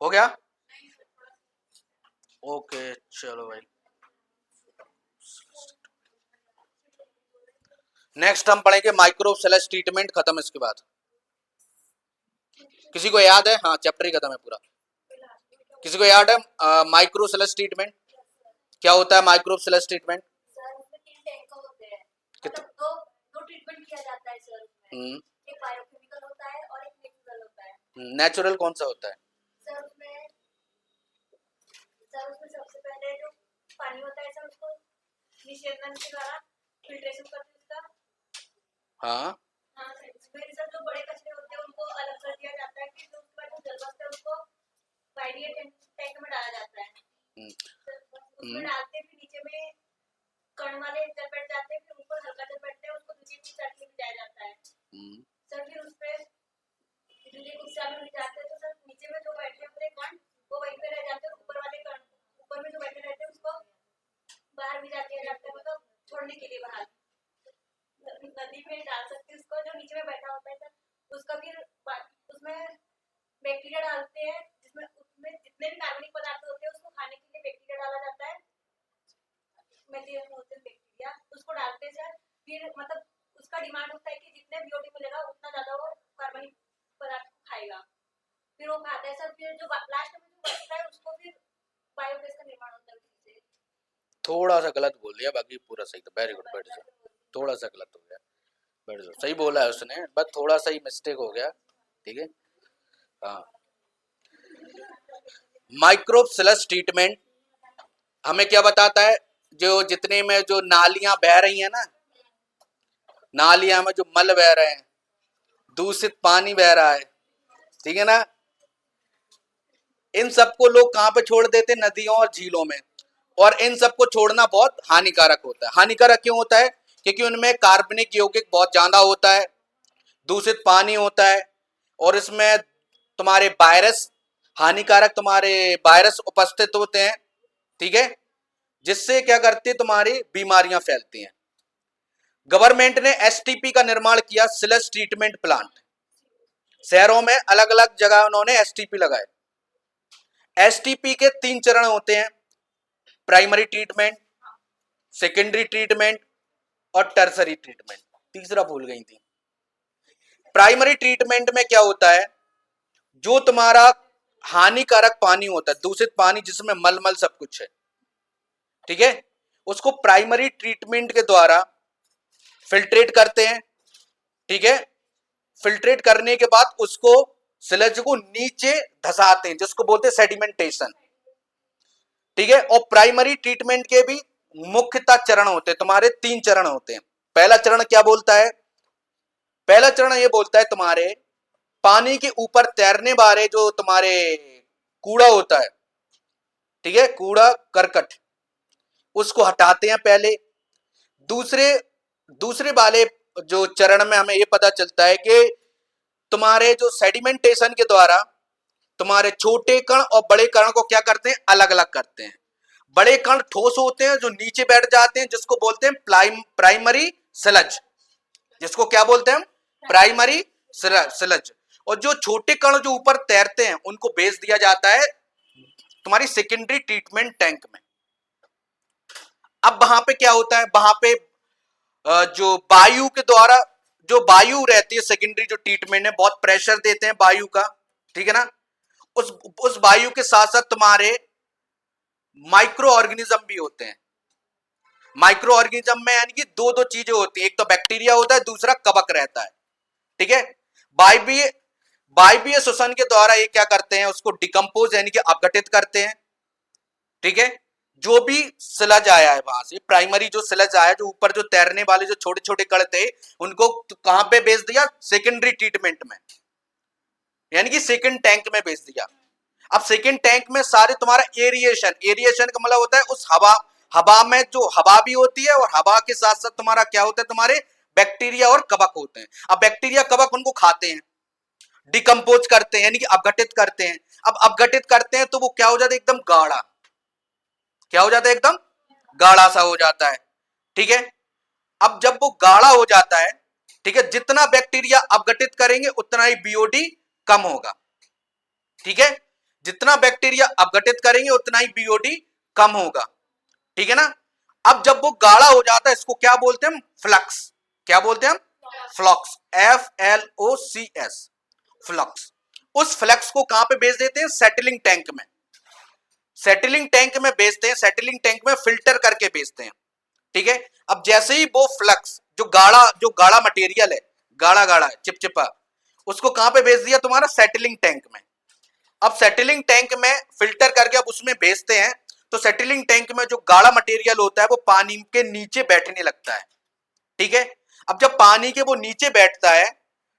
हो गया, ओके चलो भाई। नेक्स्ट हम पढ़ेंगे माइक्रोब सेलेस ट्रीटमेंट, खत्म इसके बाद। किसी को याद है, हाँ चैप्टर ही खत्म है पूरा। किसी को याद है माइक्रो स्लज ट्रीटमेंट क्या होता है? माइक्रो स्लज ट्रीटमेंट सर उसमें 3 टैंक होते हैं, कित मतलब दो दो ट्रीटमेंट किया जाता है सर उसमें। एक बायोकेमिकल होता है और एक नेचुरल होता है। नेचुरल कौन सा होता है? सर उसमें सबसे पहले जो पानी होता है सर उसको निषेधन के द्वारा फिल्ट्रेशन करके उसका हाँ हाँ फिर सर जो बड़े कचरे होते हैं उनको अलग कर दिया जाता है। फिर जो उसके बाद जो जल बचता है उसको बाइडियर टैंक में डाला जाता है। हम्म, उसमें डालते फिर नीचे में कण वाले जल बैठ जाते हैं, फिर ऊपर हल्का जल बैठते हैं, उसको दूसरी साइड में जाया जाता है। सर फिर उस पे दूसरे कुछ साल में जाते हैं तो सर नीचे में जो बैठे हुए कण वो वहीं पे रह जाते हैं, ऊपर वाले कण ऊपर में जो बैठे रहते हैं उसको बाहर भी जाते जाते हैं, मतलब छोड़ने के लिए बाहर नदी में डाल सकते हैं उसको। जो नीचे में बैठा होता है सर उसका फिर उसमें बैक्टीरिया डालते हैं, जिसमें उसमें जितने भी कार्बनिक पदार्थ होते हैं उसको खाने के लिए बैक्टीरिया डाला जाता है, मटेरियल होते हैं बैक्टीरिया, उसको डालते हैं सर। फिर मतलब उसका डिमांड होता है कि जितने बीओडी मिलेगा उतना ज्यादा वो कार्बनिक पदार्थ को खाएगा, फिर वो खाता है सर। फिर जो लास्ट में जो बचता है उसको फिर बायोगैस का निर्माण होता है उससे। थोड़ा सा गलत बोल दिया, बाकी पूरा सही था। वेरी गुड, बैठ जाओ। थोड़ा सा गलत हो गया, बैठ जाओ। सही बोला है उसने, बस थोड़ा सा ही मिस्टेक हो गया, ठीक है। हाँ, माइक्रोब स्लज ट्रीटमेंट हमें क्या बताता है? जो जितने में जो नालियां बह रही हैं ना, नालियां में जो मल बह रहे हैं, दूषित पानी बह रहा है, ठीक है ना, इन सबको लोग कहाँ पे छोड़ देते? नदियों और झीलों में। और इन सबको छोड़ना बहुत हानिकारक होता है। हानिकारक क्यों होता है? क्योंकि उनमें कार्बनिक यौगिक बहुत ज्यादा होता है, दूषित पानी होता है, और इसमें तुम्हारे वायरस, हानिकारक तुम्हारे वायरस उपस्थित होते हैं, ठीक है, जिससे क्या करती है? तुम्हारी बीमारियां फैलती हैं। गवर्नमेंट ने एसटीपी का निर्माण किया, स्लज ट्रीटमेंट प्लांट। शहरों में अलग अलग जगह उन्होंने एसटीपी लगाए। एसटीपी के 3 चरण होते हैं: प्राइमरी ट्रीटमेंट, सेकेंडरी ट्रीटमेंट और टर्सरी ट्रीटमेंट। तीसरा भूल गई थी। प्राइमरी ट्रीटमेंट में क्या होता है? जो तुम्हारा हानिकारक पानी होता है, दूषित पानी जिसमें मलमल सब कुछ है, ठीक है, उसको प्राइमरी ट्रीटमेंट के द्वारा फिल्ट्रेट करते हैं, ठीक है। फिल्ट्रेट करने के बाद उसको स्लज को नीचे धसाते हैं, जिसको बोलते हैं सेडिमेंटेशन, ठीक है। और प्राइमरी ट्रीटमेंट के भी मुख्यतः चरण होते हैं, तुम्हारे 3 चरण होते हैं। पहला चरण क्या बोलता है? पहला चरण ये बोलता है तुम्हारे पानी के ऊपर तैरने वाले जो तुम्हारे कूड़ा होता है, ठीक है, कूड़ा करकट, उसको हटाते हैं पहले। दूसरे दूसरे वाले जो चरण में हमें ये पता चलता है कि तुम्हारे जो सेडिमेंटेशन के द्वारा तुम्हारे छोटे कण और बड़े कण को क्या करते हैं? अलग अलग करते हैं। बड़े कण ठोस होते हैं जो नीचे बैठ जाते हैं, जिसको बोलते हैं प्राइमरी स्लज, जिसको क्या बोलते हैं? Primary sludge. और जो छोटे कण जो ऊपर तैरते हैं उनको भेज दिया जाता है तुम्हारी सेकेंडरी ट्रीटमेंट टैंक में। अब वहां पे क्या होता है? वहां पे जो वायु के द्वारा, जो वायु रहती है सेकेंडरी जो ट्रीटमेंट है, बहुत प्रेशर देते हैं वायु का, ठीक है ना। उस वायु के साथ साथ तुम्हारे माइक्रो ऑर्गेनिज्म भी होते हैं। माइक्रो ऑर्गेनिज्म में यानी कि दो दो चीजें होती हैं, एक तो बैक्टीरिया होता है, दूसरा कवक रहता है, ठीक है। वायवीय वायवीय श्वसन के द्वारा ये क्या करते हैं? उसको डिकम्पोज यानी कि अपघटित करते हैं, ठीक है। जो भी स्लज आया है वहां से, प्राइमरी जो स्लज आया, जो ऊपर जो तैरने वाले जो छोटे छोटे कण थे, उनको कहां पे भेज दिया? सेकेंडरी ट्रीटमेंट में, यानी कि सेकेंड टैंक में भेज दिया। अब सेकेंड टैंक में सारे तुम्हारा एरिएशन, एरिएशन का मतलब होता है उस हवा, हवा में जो हवा भी होती है, और हवा के साथ साथ तुम्हारा क्या होता है? तुम्हारे बैक्टीरिया और कवक होते हैं। अब बैक्टीरिया कवक उनको खाते हैं, डिकम्पोज करते हैं यानी कि अपघटित करते हैं। अब अपघटित करते हैं तो वो क्या हो जाता है? एकदम गाढ़ा, क्या हो जाता है? एकदम गाढ़ा सा हो जाता है, ठीक है। अब जब वो गाढ़ा हो जाता है, ठीक है, जितना बैक्टीरिया अपघटित करेंगे उतना ही बीओडी कम होगा, ठीक है। जितना बैक्टीरिया अपघटित करेंगे उतना ही बीओडी कम होगा, ठीक है ना। अब जब वो गाढ़ा हो जाता है, इसको क्या बोलते हैं हम? फ्लक्स। क्या बोलते हैं हम? Flux, FLOCS, flux. उस फ्लक्स को कहां पे भेज देते हैं? सेटलिंग टैंक में, सेटलिंग टैंक में भेजते हैं, सेटलिंग टैंक में फिल्टर करके भेजते हैं, ठीक है। अब जैसे ही वो फ्लक्स जो गाढ़ा मटेरियल है, गाढ़ा चिपचिपा, उसको कहां पे भेज दिया, तुम्हारा सेटलिंग टैंक में। अब सेटलिंग टैंक में फिल्टर करके अब उसमें भेजते हैं, तो सेटलिंग टैंक में जो गाढ़ा मटेरियल होता है वो पानी के नीचे बैठने लगता है, ठीक है। अब जब पानी के वो नीचे बैठता है,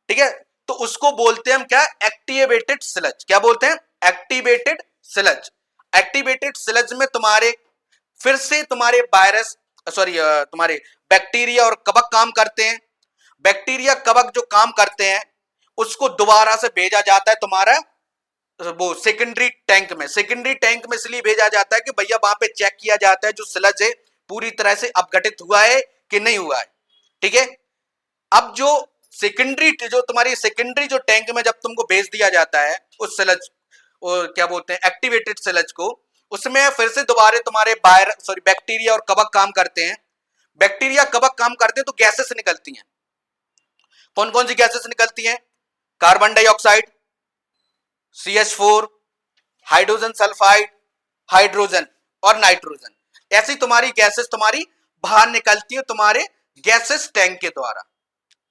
ठीक है, तो उसको बोलते हैं हम क्या, एक्टिवेटेड स्लज। क्या बोलते हैं, एक्टिवेटेड स्लज। एक्टिवेटेड स्लज में तुम्हारे फिर से तुम्हारे वायरस, सॉरी तुम्हारे बैक्टीरिया और कवक काम करते हैं। बैक्टीरिया कवक जो काम करते हैं उसको दोबारा से भेजा जाता है तुम्हारा वो सेकेंडरी टैंक में। सेकेंडरी टैंक में इसलिए भेजा जाता है कि भैया वहां पे चेक किया जाता है जो स्लज है पूरी तरह से अपघटित हुआ है कि नहीं हुआ है, ठीक है। अब जो तुम्हारी सेकेंडरी जो टैंक में जब तुमको भेज दिया जाता है उस स्लज, क्या बोलते हैं, एक्टिवेटेड स्लज को, उसमें फिर से दोबारा तुम्हारे बैक्टीरिया और कवक काम करते हैं। बैक्टीरिया कवक काम करते हैं तो गैसेस निकलती हैं। कौन कौन सी गैसेस निकलती हैं, carbon dioxide, CH4, hydrogen sulphide, hydrogen और नाइट्रोजन। ऐसी तुम्हारी गैसेस तुम्हारी बाहर निकलती है तुम्हारे गैसेस टैंक के द्वारा,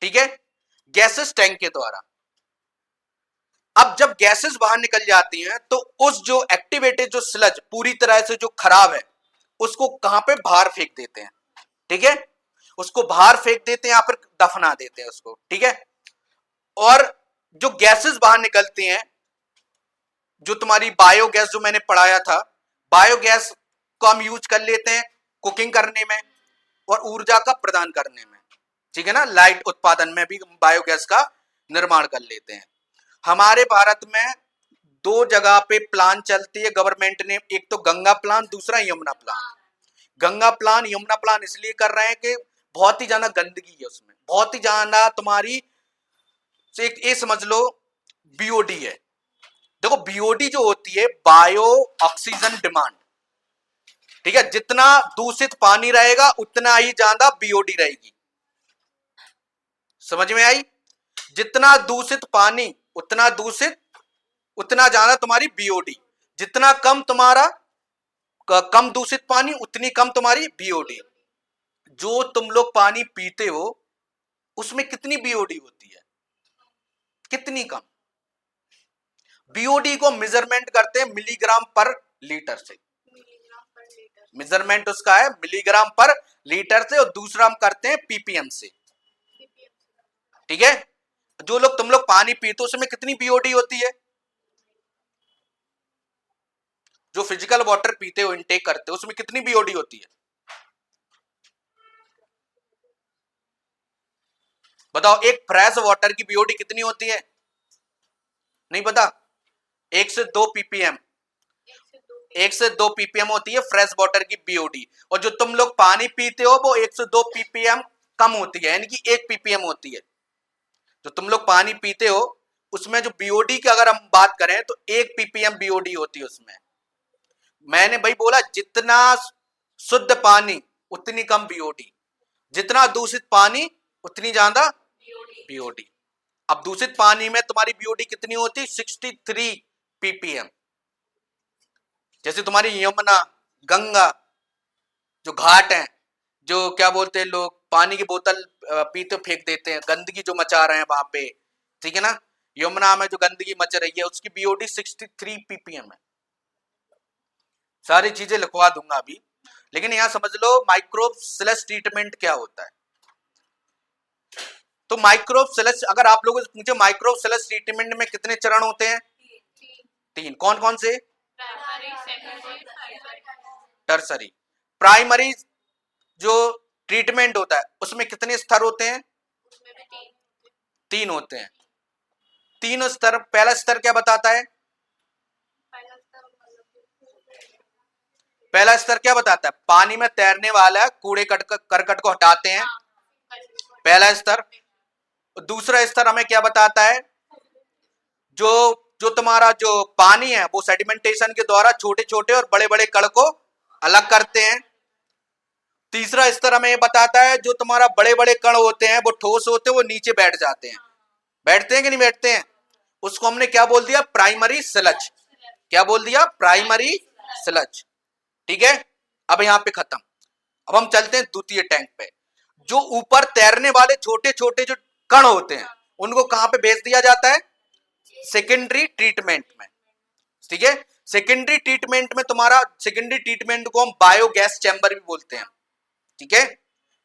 ठीक है, गैसेस टैंक के द्वारा। अब जब गैसेस बाहर निकल जाती हैं तो उस जो एक्टिवेटेड जो स्लज पूरी तरह से जो खराब है उसको कहां पे, बाहर फेंक देते हैं, ठीक है, उसको बाहर फेंक देते हैं या फिर दफना देते हैं उसको, ठीक है। और जो गैसेस बाहर निकलती हैं, जो तुम्हारी बायोगैस जो मैंने पढ़ाया था, बायोगैस को हम यूज कर लेते हैं कुकिंग करने में और ऊर्जा का प्रदान करने में, ठीक है ना, लाइट उत्पादन में भी बायोगैस का निर्माण कर लेते हैं। हमारे भारत में 2 जगह पे प्लान चलती है गवर्नमेंट ने, एक तो गंगा प्लान, दूसरा Yamuna plan. Ganga plan Yamuna plan इसलिए कर रहे हैं कि बहुत ही ज्यादा गंदगी है उसमें, बहुत ही ज्यादा तुम्हारी, एक ये समझ लो बीओडी है। देखो बीओडी जो होती है बायो ऑक्सीजन डिमांड, ठीक है, जितना दूषित पानी रहेगा उतना ही ज्यादा बीओडी रहेगी। समझ में आई, जितना दूषित पानी उतना ज्यादा तुम्हारी बीओडी, जितना कम तुम्हारा कम दूषित पानी उतनी कम तुम्हारी बीओडी। जो तुम लोग पानी पीते हो उसमें कितनी बीओडी होती है, कितनी कम। बीओडी को मेजरमेंट करते हैं मिलीग्राम पर लीटर से, मेजरमेंट उसका है मिलीग्राम पर लीटर से, और दूसरा हम करते हैं पीपीएम से, ठीक है। जो लोग तुम लोग पानी पीते हो उसमें कितनी बीओडी होती है, जो फिजिकल वाटर पीते हो, इनटेक करते हो, उसमें कितनी बीओडी होती है, बताओ। एक फ्रेश वाटर की बीओडी कितनी होती है, नहीं पता, 1 से 2 पीपीएम, 1 से 2 पीपीएम होती है फ्रेश वाटर की बीओडी। और जो तुम लोग पानी पीते हो वो 1 से 2 पीपीएम कम होती है, यानी कि 1 पीपीएम होती है। जो तुम लोग पानी पीते हो उसमें जो बीओडी की अगर हम बात करें तो 1 पीपीएम बीओडी होती है उसमें। मैंने भाई बोला जितना शुद्ध पानी उतनी कम बीओडी, जितना दूषित पानी उतनी ज्यादा बीओडी। अब दूषित पानी में तुम्हारी बीओडी कितनी होती है, 63 पीपीएम। जैसे तुम्हारी यमुना, गंगा जो घाट हैं, जो क्या बोलते हैं लोग पानी की बोतल पीते फेंक देते हैं, गंदगी जो मचा रहे हैं वहां पे, ठीक है ना, यमुना में जो गंदगी मच रही है उसकी बीओडी 63 पीपीएम है। सारी चीजें लिखवा दूंगा अभी, लेकिन यहां समझ लो माइक्रोब स्लज ट्रीटमेंट क्या होता है। तो माइक्रोब स्लज, अगर आप लोगों से पूछे माइक्रोब स्लज ट्रीटमेंट में कितने चरण होते हैं, 3। कौन कौन से, टर्सरी। प्राइमरी जो ट्रीटमेंट होता है उसमें कितने स्तर होते हैं, 3 होते हैं। 3 स्तर। पहला स्तर क्या बताता है, पहला स्तर क्या बताता है, पानी में तैरने वाला कूड़े करकट को हटाते हैं, पहला स्तर। दूसरा स्तर हमें क्या बताता है, जो तुम्हारा जो पानी है वो सेडिमेंटेशन के द्वारा छोटे छोटे और बड़े बड़े कण को अलग करते हैं। तीसरा स्तर हमें ये बताता है जो तुम्हारा बड़े बड़े कण होते हैं वो ठोस होते हैं, वो नीचे बैठ जाते हैं, बैठते हैं कि नहीं बैठते हैं, उसको हमने क्या बोल दिया, प्राइमरी स्लज। क्या बोल दिया, प्राइमरी स्लज। ठीक है, अब यहाँ पे खत्म। अब हम चलते हैं द्वितीय टैंक पे। जो ऊपर तैरने वाले छोटे छोटे जो कण होते हैं उनको कहां पे भेज दिया जाता है? सेकेंडरी ट्रीटमेंट में। ठीक है, सेकेंडरी ट्रीटमेंट में तुम्हारा, सेकेंडरी ट्रीटमेंट को हम बायोगैस चैम्बर भी बोलते हैं। ठीक है,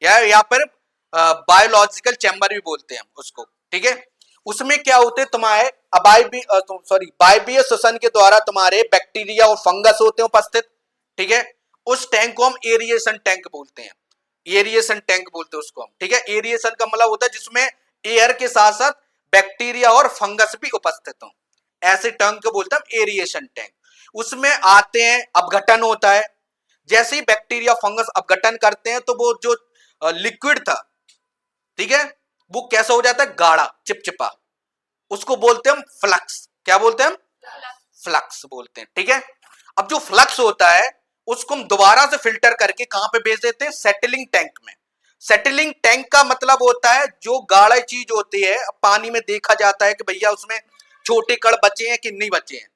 या यहाँ पर बायोलॉजिकल चैम्बर भी बोलते हैं उसको। ठीक है, उसमें क्या होते हैं तुम्हारे वायवीय श्वसन के द्वारा तुम्हारे बैक्टीरिया और फंगस होते हैं उपस्थित। ठीक है, उस टैंक को हम एरिएशन टैंक बोलते हैं, एरिएशन टैंक बोलते हैं उसको हम। ठीक है, एरिएशन का मतलब होता है जिसमें एयर के साथ साथ बैक्टीरिया और फंगस भी उपस्थित हो, ऐसे टैंक को बोलते हैं एरिएशन टैंक। उसमें आते हैं, अपघटन होता है। जैसे ही बैक्टीरिया फंगस अपघटन करते हैं तो वो जो लिक्विड था, ठीक है, वो कैसा हो जाता है? गाढ़ा, चिपचिपा। उसको बोलते हैं हम फ्लक्स। क्या बोलते हैं हम? फ्लक्स बोलते हैं। ठीक है, अब जो फ्लक्स होता है उसको हम दोबारा से फिल्टर करके कहां पे भेज देते हैं? सेटलिंग टैंक में। सेटलिंग टैंक का मतलब होता है जो गाढ़ा चीज होती है, पानी में देखा जाता है कि भैया उसमें छोटे कण बचे हैं कि नहीं बचे हैं।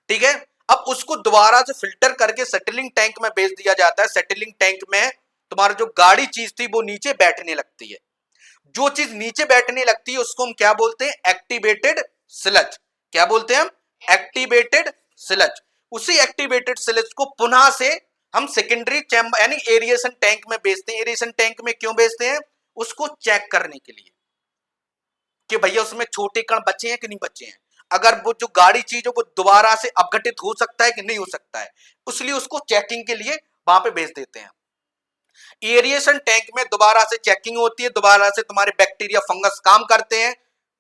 ठीक है, अब उसको दोबारा से फिल्टर करके सेटलिंग टैंक में भेज दिया जाता है। सेटलिंग टैंक में तुम्हारी जो गाढ़ी चीज थी वो नीचे बैठने लगती है। जो चीज नीचे बैठने लगती है उसको हम क्या बोलते हैं? Activated sludge. क्या बोलते हैं हम? Activated sludge. उसी एक्टिवेटेड स्लज को पुनः से हम सेकेंडरी चैम्बर यानी एरिएशन टैंक में भेजते हैं। एरिएशन टैंक में क्यों भेजते हैं? उसको चेक करने के लिए कि भैया उसमें छोटे कण बचे हैं कि नहीं बचे हैं। अगर वो जो गाढ़ी चीज है वो दोबारा से अपघटित हो सकता है कि नहीं हो सकता है, इसलिए उसको चेकिंग के लिए वहां पे भेज देते हैं। एरिएशन टैंक में दोबारा से चेकिंग होती है, दोबारा से तुम्हारे बैक्टीरिया फंगस काम करते हैं।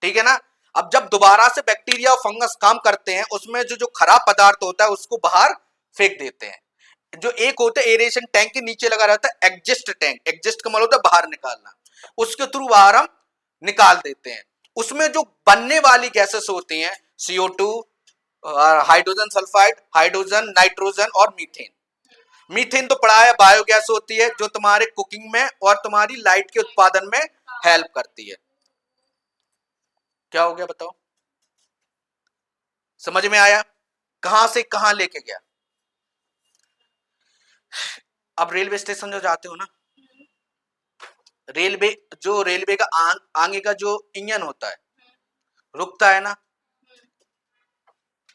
ठीक है ना, अब जब दोबारा से बैक्टीरिया और फंगस काम करते हैं उसमें जो जो खराब पदार्थ होता है उसको बाहर फेंक देते हैं। जो एक होता है एरिएशन टैंक के नीचे लगा रहता है एग्जिस्ट टैंक। एग्जिस्ट का मतलब होता है बाहर निकालना, उसके थ्रू बाहर हम निकाल देते हैं। उसमें जो बनने वाली गैसेस होती हैं CO2, hydrogen sulphide, hydrogen, nitrogen और मीथेन। मीथेन तो पढ़ा है, बायोगैस होती है जो तुम्हारे कुकिंग में और तुम्हारी लाइट के उत्पादन में हेल्प करती है। क्या हो गया बताओ? समझ में आया? कहां से कहां लेके गया? अब रेलवे स्टेशन जो जाते हो ना, रेलवे का आगे का जो इंजन होता है रुकता है ना,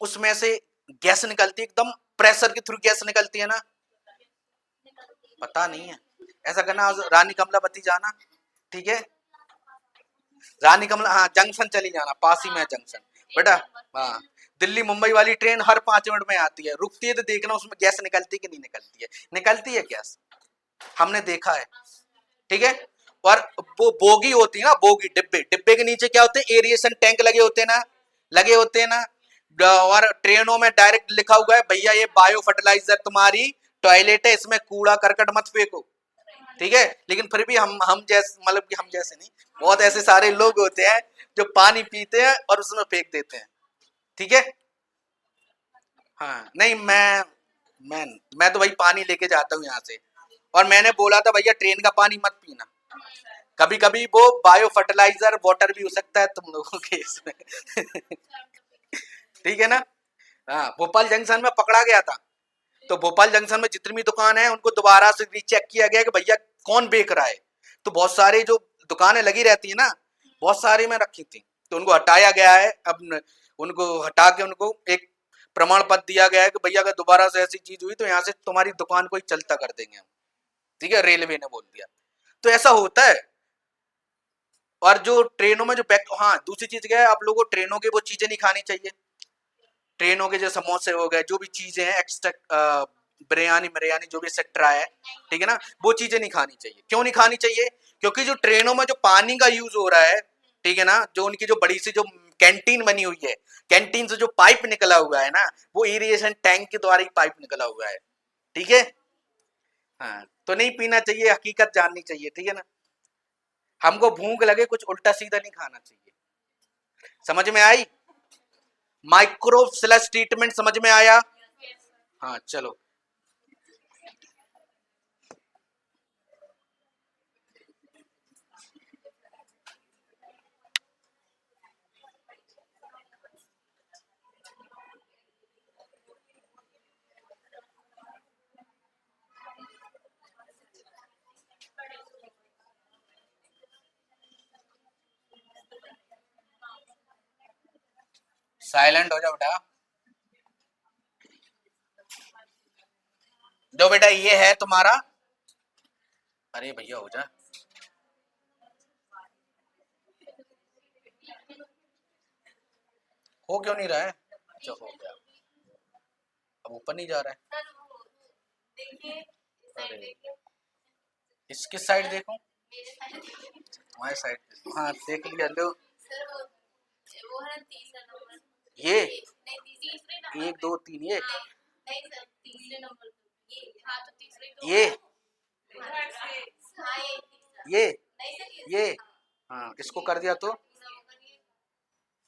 उसमें से गैस निकलती है, एकदम प्रेशर के थ्रू गैस निकलती है ना। पता नहीं है? ऐसा करना, रानी कमलापति जाना। ठीक है, रानी कमला, हाँ, जंक्शन चली जाना, पास ही में है जंक्शन बेटा। हाँ, दिल्ली मुंबई वाली ट्रेन हर 5 मिनट में आती है, रुकती है तो देखना उसमें गैस निकलती है कि नहीं निकलती है। निकलती है गैस, हमने देखा है। ठीक है, और वो बोगी होती है ना, बोगी, डिब्बे, डिब्बे के नीचे क्या होते हैं? एरिएशन टैंक लगे होते हैं ना, लगे होते हैं ना। और ट्रेनों में डायरेक्ट लिखा हुआ है भैया ये बायो फर्टिलाइजर तुम्हारी टॉयलेट है, इसमें कूड़ा करकट मत फेंको। ठीक है, लेकिन फिर भी हम जैसे, मतलब कि हम जैसे नहीं, बहुत ऐसे सारे लोग होते हैं जो पानी पीते हैं और उसमें फेंक देते हैं। ठीक है, हाँ, नहीं, मैं तो भाई पानी लेके जाता हूँ यहाँ से। और मैंने बोला था भैया ट्रेन का पानी मत पीना, कभी कभी वो बायो फर्टिलाइजर वाटर भी हो सकता है तुम लोगों के इसमें। ठीक है ना। हाँ, भोपाल जंक्शन में पकड़ा गया था, तो भोपाल जंक्शन में जितनी भी दुकान है उनको दोबारा से रीचेक किया गया कि भैया कौन बेच रहा है। तो बहुत सारे जो दुकानें लगी रहती है ना, बहुत सारी में रखी थी, तो उनको हटाया गया है। अब उनको हटा के उनको एक प्रमाण पत्र दिया गया है कि भैया अगर दोबारा से ऐसी चीज हुई तो यहाँ से तुम्हारी दुकान को ही चलता कर देंगे हम। ठीक है, रेलवे ने बोल दिया। तो ऐसा होता है। और जो ट्रेनों में जो हाँ, दूसरी चीज क्या है, आप लोगों को ट्रेनों की वो चीजें नहीं खानी चाहिए। ट्रेनों के जो समोसे हो गए, जो भी चीजें हैं एक्स्ट्रा, बिरयानी जो भी एक्सेट्रा है, ठीक है ना, वो चीजें नहीं खानी चाहिए। क्यों नहीं खानी चाहिए? क्योंकि जो ट्रेनों में जो पानी का यूज हो रहा है, ठीक है ना, जो उनकी जो बड़ी सी जो कैंटीन बनी हुई है, कैंटीन से जो पाइप निकला हुआ है ना, वो एरिएशन टैंक के द्वारा ही पाइप निकला हुआ है। ठीक है, हाँ, तो नहीं पीना चाहिए, हकीकत जाननी चाहिए। ठीक है ना, हमको भूख लगे कुछ उल्टा सीधा नहीं खाना चाहिए। समझ में आई? माइक्रो स्लश ट्रीटमेंट समझ में आया? हाँ, चलो। साइलेंट हो जाओ बेटा। दो बेटा, ये है तुम्हारा, अरे भैया हो जा, हो क्यों नहीं रहा है? अच्छा हो गया, अब ऊपर नहीं जा रहा है। सर वो देखिए, साइड अरे देखिए, इसकी साइड देखो, मेरे साइड देखिए। तुम्हारी साइड देखो, हाँ देख लिया लो। सर वो है ना तीसरा नंबर, ये नहीं तीसरे नंबर 1 2 3, ये नहीं सर तीसरे नंबर ये, हाँ तो तीसरे तो ये हाँ ये तीसरा ये नहीं सर ये हाँ, इसको कर दिया तो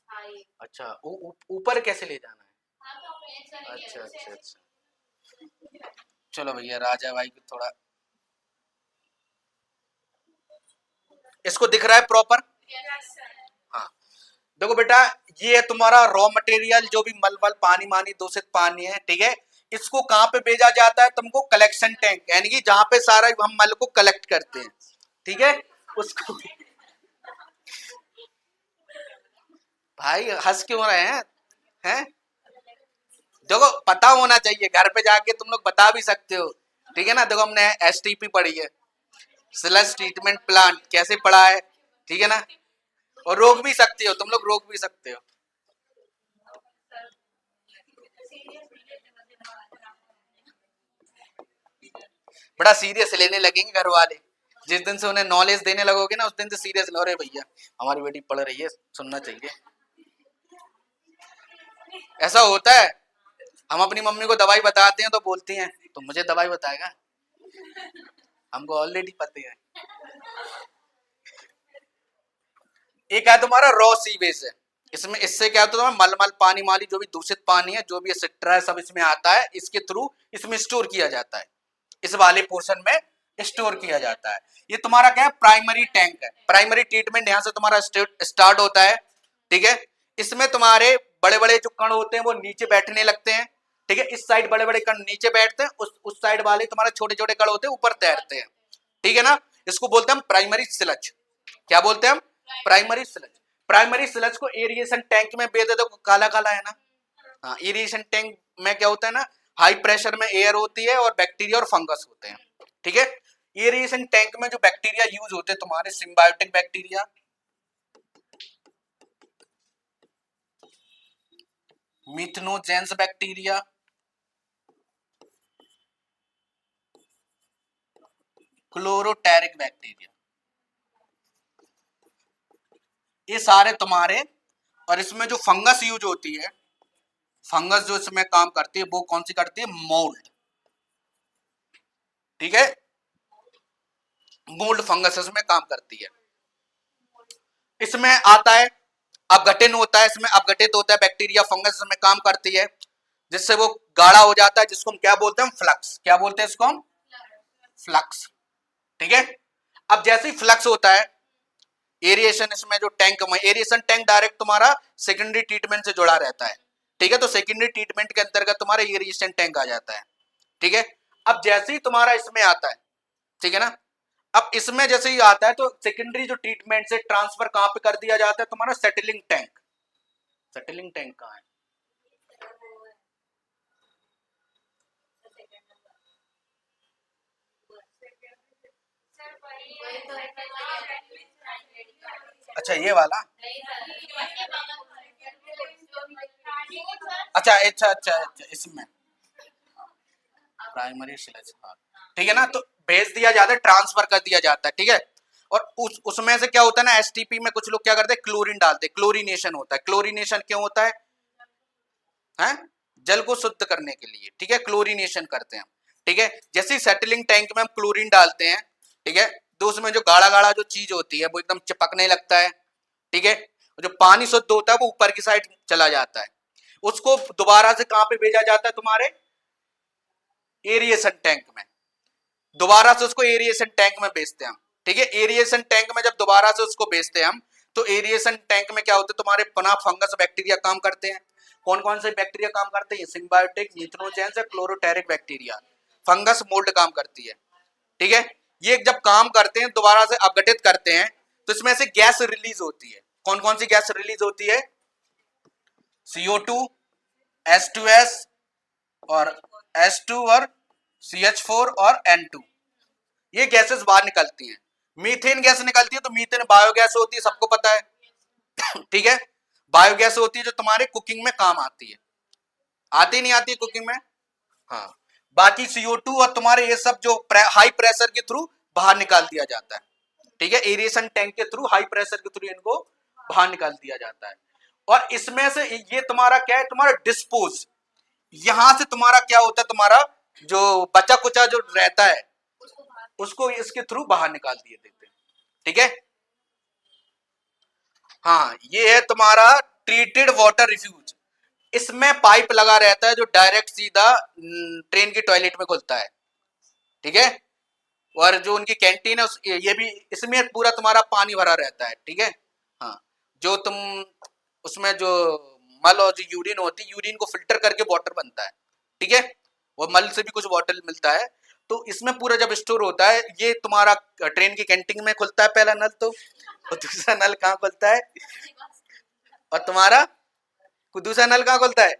हाँ ये अच्छा, ऊपर कैसे ले जाना है? हाँ तो आपने ऐसा नहीं अच्छा किया अच्छा अच्छा, चलो भैया, राजा भाई को थोड़ा, इसको दिख रहा है प्रॉपर? हाँ, देखो बेटा, ये है तुम्हारा रॉ मटेरियल, जो भी मलमल पानी मानी दूषित पानी है, ठीक है। इसको कहाँ पे भेजा जाता है तुमको? कलेक्शन टैंक, यानी कि जहां पे सारा हम मल को कलेक्ट करते हैं, ठीक है। उसको भाई हंस क्यों रहे हैं? देखो पता होना चाहिए, घर पे जाके तुम लोग बता भी सकते हो, ठीक है ना। देखो हमने एसटीपी पढ़ी है, स्लज ट्रीटमेंट प्लांट कैसे पढ़ा है, ठीक है ना। और रोक भी सकते हो तुम लोग, रोक भी सकते हो। बड़ा सीरियस लेने लगेंगे घर वाले, जिस दिन से उन्हें नॉलेज देने लगोगे ना, उस दिन से सीरियस लो। अरे भैया हमारी बेटी पढ़ रही है, सुनना चाहिए। ऐसा होता है, हम अपनी मम्मी को दवाई बताते हैं तो बोलती हैं तो मुझे दवाई बताएगा, हमको ऑलरेडी पता है। एक है तुम्हारा रॉ सीवेज है, इसमें इससे क्या होता है, तुम्हारा मलमल पानी माली जो भी दूषित पानी है, जो भी एक्सेट्रा है, सब इसमें आता है, इसके थ्रू इसमें स्टोर किया जाता है, इस वाले पोर्शन में स्टोर किया जाता है। ये तुम्हारा क्या है? प्राइमरी टैंक है। प्राइमरी ट्रीटमेंट यहाँ से तुम्हारा स्टार्ट होता है, ठीक है। इसमें तुम्हारे बड़े बड़े जो कण होते हैं वो नीचे बैठने लगते हैं, ठीक है। इस साइड बड़े बड़े कण नीचे बैठते हैं, उस साइड वाले तुम्हारे छोटे छोटे कण होते हैं ऊपर तैरते हैं, ठीक है ना। इसको बोलते हैं हम प्राइमरी स्लज। क्या बोलते हैं हम? Primary sludge. प्राइमरी स्लज को एरिएशन टैंक में भेज दो, काला काला है ना। हाँ, एरिएशन टैंक में क्या होता है ना, हाई प्रेशर में एयर होती है और बैक्टीरिया और फंगस होते हैं, ठीक है। एरिएशन टैंक में जो बैक्टीरिया यूज होते हैं तुम्हारे, सिम्बायोटिक बैक्टीरिया, मिथनोजेंस बैक्टीरिया, क्लोरोटेरिक बैक्टीरिया, ये सारे तुम्हारे। और इसमें जो फंगस यूज होती है, फंगस जो इसमें काम करती है वो कौन सी करती है? मोल्ड, ठीक है। मोल्ड फंगस इसमें काम करती है। इसमें आता है अपघटन होता है, इसमें अपघटित होता है बैक्टीरिया फंगस, इसमें काम करती है, जिससे वो गाढ़ा हो जाता है, जिसको हम क्या बोलते हैं? फ्लक्स। क्या बोलते हैं इसको हम? फ्लक्स, ठीक है। अब जैसे ही फ्लक्स होता है, एरिएशन, इसमें जो टैंक में एरिएशन टैंक डायरेक्ट तुम्हारा सेकेंडरी ट्रीटमेंट से जुड़ा रहता है, ठीक है। तो सेकेंडरी ट्रीटमेंट के अंतर्गत तुम्हारा एरिएशन टैंक आ जाता है, ठीक है। अब जैसे ही तुम्हारा इसमें आता है, ठीक है ना, अब इसमें जैसे ही आता है तो सेकेंडरी जो ट्रीटमेंट से ट्रांसफर कहां पे कर दिया जाता है? तुम्हारा सेटलिंग टैंक। सेटलिंग टैंक कहां है? अच्छा ये वाला, अच्छा अच्छा अच्छा अच्छा, इसमें प्राइमरी स्लज, हाँ ठीक है ना। तो भेज दिया जाता है, ट्रांसफर कर दिया जाता है, ठीक है। और उसमें से क्या होता है ना, एसटीपी में कुछ लोग क्या करते हैं? क्लोरीन डालते हैं, क्लोरीनेशन होता है। क्लोरीनेशन क्यों होता है? हैं? जल को शुद्ध करने के लिए, ठीक है, क्लोरीनेशन करते हैं, ठीक है। जैसे ही सेटलिंग टैंक में हम क्लोरीन डालते हैं, ठीक है, तो उसमें जो गाढ़ा गाढ़ा जो चीज होती है वो एकदम चिपकने लगता है, ठीक है। जो पानी शुद्ध होता है वो ऊपर की साइड चला जाता है, उसको दोबारा से कहां पे भेजा जाता है? तुम्हारे एरिएशन टैंक में। दोबारा से उसको एरिएशन टैंक में भेजते हैं हम, ठीक है। एरिएशन टैंक में जब दोबारा से उसको भेजते हैं हम, तो एरिएशन टैंक में क्या होता है? तुम्हारे पुनः फंगस बैक्टीरिया काम करते हैं। कौन कौन से बैक्टीरिया काम करते हैं? सिम्बायोटिक, मिथनोजेंस, क्लोरोटेरिक बैक्टीरिया, फंगस, मोल्ड काम करती है, ठीक है। ये जब काम करते हैं, दोबारा से अपघटित करते हैं, तो इसमें से गैस रिलीज होती है। कौन कौन सी गैस रिलीज होती है? CO2, H2S और H2 और CH4 और N2, ये गैसेस बाहर निकलती हैं। मीथेन गैस निकलती है, तो मीथेन बायोगैस होती है, सबको पता है। ठीक है, बायोगैस होती है जो तुम्हारे कुकिंग में काम आती है। आती नहीं आती कुकिंग में? हाँ। बाकी CO2 और तुम्हारे ये सब जो हाई प्रेशर के थ्रू बाहर निकाल दिया जाता है। ठीक है, एरिएशन टैंक के थ्रू, हाई प्रेशर के थ्रू इनको बाहर निकाल दिया जाता है। और इसमें से ये तुम्हारा क्या है, तुम्हारा डिस्पोज, यहां से तुम्हारा क्या होता है, तुम्हारा जो बचा कुचा जो रहता है उसको इसके थ्रू बाहर निकाल दिए देते हैं। ठीक है, हाँ, ये है तुम्हारा ट्रीटेड वाटर रिफ्यूज। इसमें पाइप लगा रहता है जो डायरेक्ट सीधा ट्रेन की टॉयलेट में खुलता है। ठीक है, और जो उनकी कैंटीन है ये भी इसमें पूरा तुम्हारा पानी भरा रहता है। ठीक है, हाँ, जो तुम उसमें जो मल और जो यूरिन होती है, यूरिन को फिल्टर करके वाटर बनता है। ठीक है, और मल से भी कुछ वाटर मिलता है, तो इसमें पूरा जब स्टोर होता है, ये तुम्हारा ट्रेन की कैंटीन में खुलता है पहला नल, तो और दूसरा नल कहाँ खुलता है, और तुम्हारा दूसरा नल कहाँ खुलता है,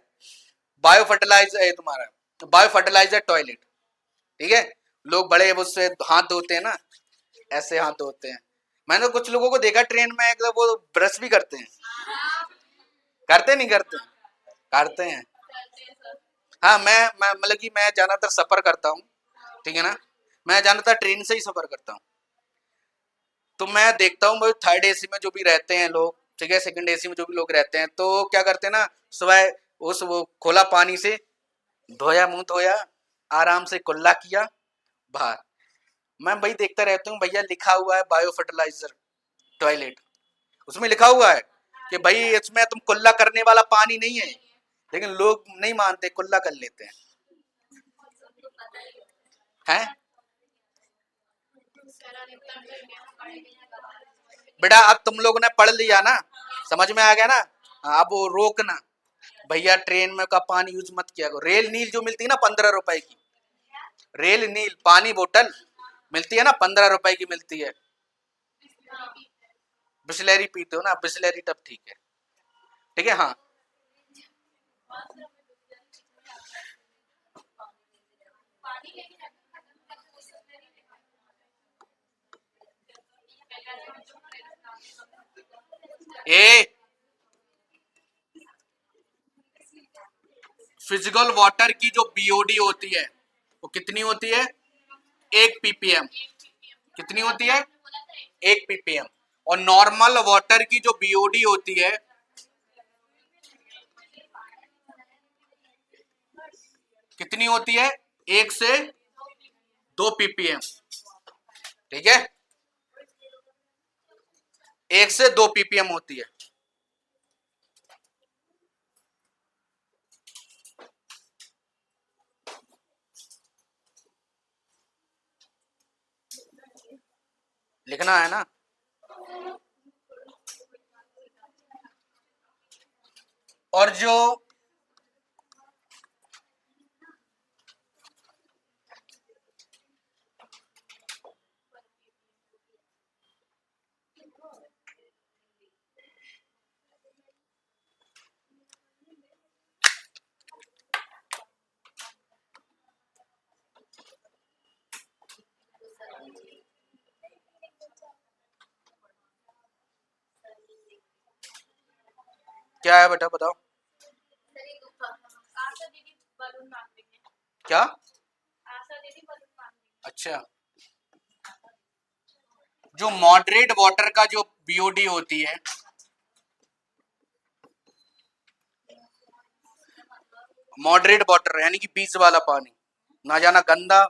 बायो फर्टिलाइजर है तुम्हारा, बायो फर्टिलाइजर टॉयलेट। ठीक है, लोग बड़े उससे हाथ धोते हैं ना, ऐसे हाथ धोते हैं। मैंने कुछ लोगों को देखा ट्रेन में, एकदम वो ब्रश भी करते हैं। करते नहीं करते? करते हैं। हाँ, मैं मतलब कि मैं ज्यादातर सफर करता हूँ। ठीक है ना, मैं ज्यादातर ट्रेन से ही सफर करता हूँ, तो मैं देखता हूँ थर्ड एसी में जो भी रहते हैं लोग, ठीक है, सेकंड एसी में जो भी लोग रहते हैं, तो क्या करते हैं ना, सुबह उस वो खोला पानी से धोया, मुंह धोया, आराम से कुल्ला किया बाहर। मैं भाई देखता रहता हूँ, भैया लिखा हुआ है बायो फर्टिलाइजर टॉयलेट, उसमें लिखा हुआ है कि भाई इसमें तुम कुल्ला करने वाला पानी नहीं है, लेकिन लोग नहीं मानते, कुल्ला कर लेते हैं। हैं बेटा, अब तुम लोगों ने पढ़ लिया ना, समझ में आ गया ना, अब वो रोकना, भैया ट्रेन में का पानी यूज मत किया करो। रेल नील जो मिलती है ना 15 रुपए की, रेल नील पानी बोतल मिलती है ना, 15 रुपए की मिलती है। बिस्लेरी पीते हो ना, बिस्लेरी तब ठीक है। ठीक है, हाँ, ए फिजिकल वाटर की जो बीओडी होती है वो कितनी होती है, 1 ppm। कितनी होती है, 1 ppm। और नॉर्मल वाटर की जो बीओडी होती है कितनी होती है, 1 से 2 ppm। ठीक है, 1 से 2 ppm होती है। लिखना है ना, और जो क्या है बेटा, बताओ क्या। अच्छा, जो मॉडरेट वाटर का जो बीओडी होती है, मॉडरेट वाटर यानी कि बीच वाला पानी, ना जाना गंदा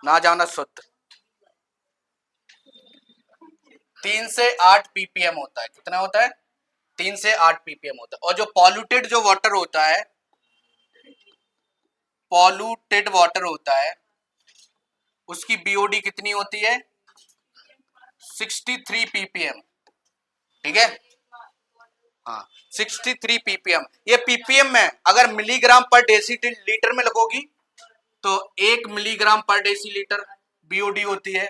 ना जाना शुद्ध, 3 से 8 ppm होता है। कितना होता है, 3 से 8 ppm होता है। और जो पॉल्यूटेड जो वाटर होता है, पॉल्यूटेड वाटर होता है, उसकी बीओडी कितनी होती है, 63 ppm। ठीक है, हाँ, 63 ppm। ये ppm में, अगर मिलीग्राम पर डेसीलीटर में लगोगी तो 1 मिलीग्राम पर डेसीलीटर बीओडी होती है,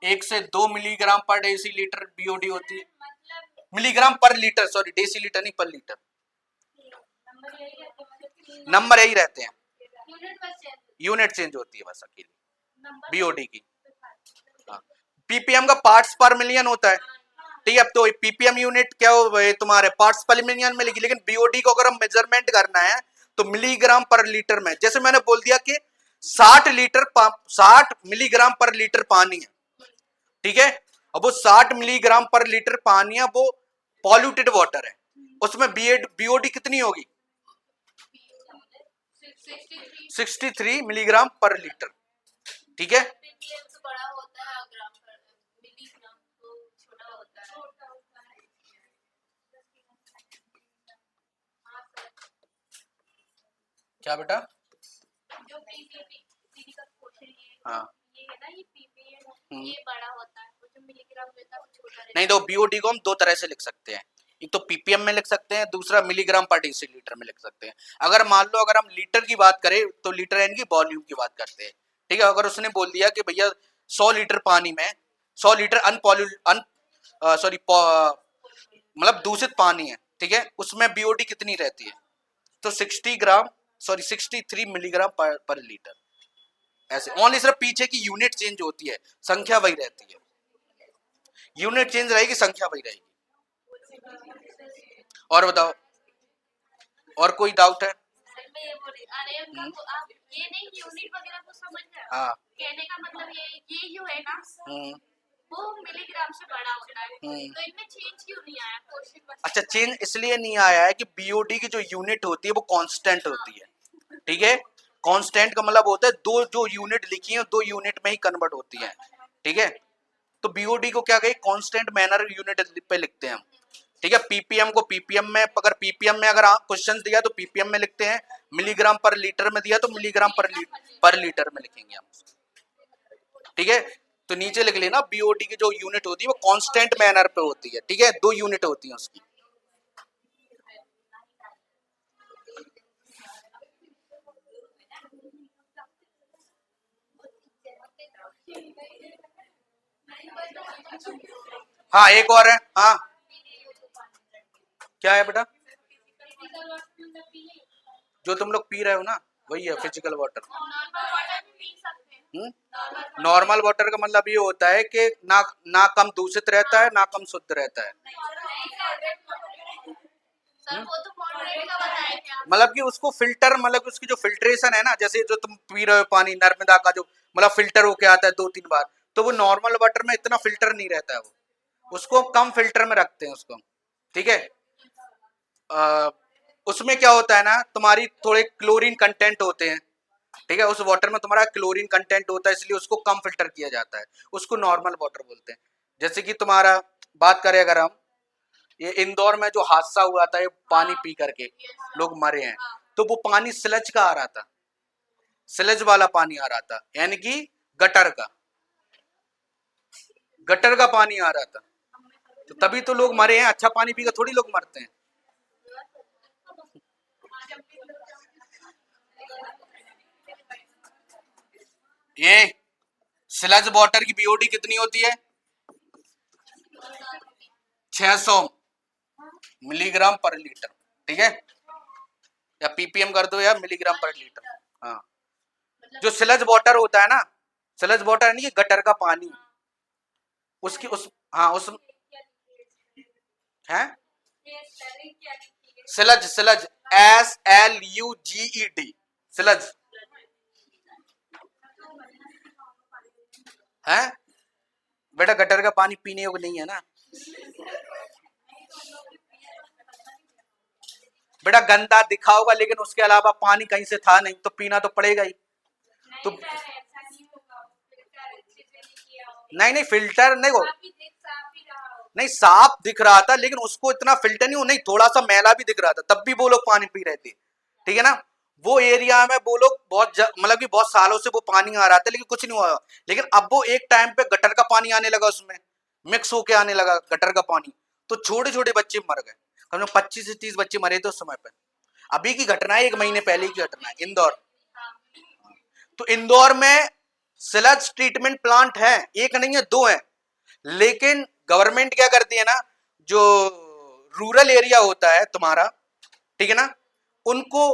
1 से 2 मिलीग्राम पर डेसीलीटर बीओडी होती है। मिलीग्राम पर लीटर, सॉरी, डेसीलीटर नहीं, पर लीटर। नंबर यही रहते हैं, मतलब नंबर यही रहते हैं, यूनिट बस चेंज, यूनिट चेंज होती है बस अकेली नंबर बीओडी की। हाँ, पीपीएम का पार्ट्स पर मिलियन होता है, ठीक है। अब तो पीपीएम यूनिट क्या हो, ये तुम्हारे पार्ट्स पर मिलियन में लिखी, लेकिन बीओडी को अगर हम मेजरमेंट करना है तो मिलीग्राम पर लीटर में। जैसे मैंने बोल दिया कि 60 मिलीग्राम पर लीटर पानी है, ठीक है। अब वो 60 मिलीग्राम पर लीटर पानी है, वो पॉल्यूटेड वाटर है, उसमें बीओडी कितनी होगी? 63 मिलीग्राम पर लीटर, ठीक है। पीपीएम तो बड़ा होता है, ग्राम पर मिलीग्राम तो छोटा होता है। क्या बेटा? जो पीपीएम का क्वेश्चन हाँ, ये है ना, ये पीपीएम हम्म। ये बड़ा होता है, और जो मिलीग्राम रहता है वो छोटा रहता है। नहीं, तो बीओडी को हम दो तरह से लिख सकते हैं, एक तो पीपीएम में लिख सकते हैं, दूसरा मिलीग्राम पर डेसीलीटर में लिख सकते हैं। अगर मान लो अगर हम लीटर की बात करें तो लीटर यानी कि वॉल्यूम की बात करते हैं, ठीक है। अगर उसने बोल दिया कि भैया 100 लीटर पानी में 100 लीटर सॉरी मतलब दूषित पानी है, ठीक है, उसमें बीओडी कितनी रहती है? तो 63 मिलीग्राम पर लीटर, ऐसे। ओनली सिर्फ पीछे की यूनिट चेंज होती है, संख्या वही रहती है, यूनिट चेंज रहेगी, संख्या वही रहेगी। और बताओ, और कोई डाउट है? मैं ये बोल रही, अरे उनका आप ये नहीं यूनिट वगैरह तो समझ गए, हाँ, कहने का मतलब ये जो है ना वो मिलीग्राम से बड़ा होता है, तो इनमें चेंज क्यों नहीं आया क्वेश्चन बस। अच्छा, चेंज इसलिए नहीं आया है कि बीओडी की जो यूनिट होती है वो कांस्टेंट होती है, ठीक है। कांस्टेंट का मतलब होता है दो जो यूनिट लिखी है 2 यूनिट में ही कन्वर्ट होती है, ठीक है। तो बीओडी को क्या कहे, कांस्टेंट मैनर यूनिट पे लिखते हैं हम, ठीक है। पीपीएम को पीपीएम में, अगर पीपीएम में अगर क्वेश्चन दिया तो पीपीएम में लिखते हैं, मिलीग्राम पर लीटर में दिया तो मिलीग्राम पर लीटर में लिखेंगे हम, ठीक है। तो नीचे लिख लेना बीओडी की जो यूनिट होती है वो कांस्टेंट मैनर पे होती है, ठीक है, 2 यूनिट होती है उसकी। हाँ, एक और है, हाँ, क्या है बेटा? जो तुम लोग पी रहे हो ना वही है फिजिकल वाटर। नॉर्मल वाटर भी पी सकते हैं। नॉर्मल वाटर का मतलब ये होता है कि ना कम दूषित रहता है ना कम शुद्ध रहता है, सर वो तो मॉडरेट का बताया क्या? मतलब कि उसको फिल्टर, मतलब उसकी जो फिल्ट्रेशन है ना, जैसे जो तुम पी रहे हो पानी नर्मदा का, जो मतलब फिल्टर होके आता है 2-3 बार, तो वो नॉर्मल वाटर में इतना फिल्टर नहीं रहता है, वो उसको कम फिल्टर में रखते हैं उसको, ठीक है। उसमें क्या होता है ना, तुम्हारी थोड़े क्लोरीन कंटेंट होते हैं, ठीक है, उस वाटर में तुम्हारा क्लोरीन कंटेंट होता है, इसलिए उसको कम फिल्टर किया जाता है, उसको नॉर्मल वाटर बोलते हैं। जैसे कि तुम्हारा बात करें अगर हम, ये इंदौर में जो हादसा हुआ था, ये पानी पी करके लोग मरे हैं, तो वो पानी स्लज का आ रहा था, स्लज वाला पानी आ रहा था, यानी कि गटर का पानी आ रहा था, तो तभी तो लोग मरे हैं। अच्छा पानी पीकर थोड़ी लोग मरते हैं। ये स्लज वाटर की बीओडी कितनी होती है? 600 मिलीग्राम पर लीटर, ठीक है, या पीपीएम कर दो या मिलीग्राम पर लीटर। हाँ, जो स्लज वाटर होता है ना, स्लज वाटर यानी कि गटर का पानी, उसकी हाँ उस है स्लज, SLUGED, स्लज है बेटा, गटर का पानी पीने योग्य नहीं है ना बेटा, गंदा दिखा होगा लेकिन उसके अलावा पानी कहीं से था नहीं, तो पीना तो पड़ेगा ही। तो नहीं, फिल्टर नहीं हो, नहीं साफ दिख रहा था लेकिन उसको इतना फिल्टर नहीं हो, नहीं थोड़ा सा मैला भी दिख रहा था, तब भी वो लोग पानी पी रहे थे, ठीक है ना। वो एरिया में वो लोग मतलब कि बहुत सालों से वो पानी आ रहा था लेकिन कुछ नहीं हुआ, लेकिन अब वो एक टाइम पे गटर का पानी आने लगा, उसमें मिक्स होके आने लगा गटर का पानी, तो छोटे छोटे बच्चे मर गए, कम से कम 25 से 30 बच्चे मरे थे उस समय पे। अभी की घटना है, 1 महीने पहले की घटना है, इंदौर। तो इंदौर में स्लज ट्रीटमेंट प्लांट है, एक नहीं है 2 है, लेकिन गवर्नमेंट क्या करती है ना, जो रूरल एरिया होता है तुम्हारा, ठीक है ना, उनको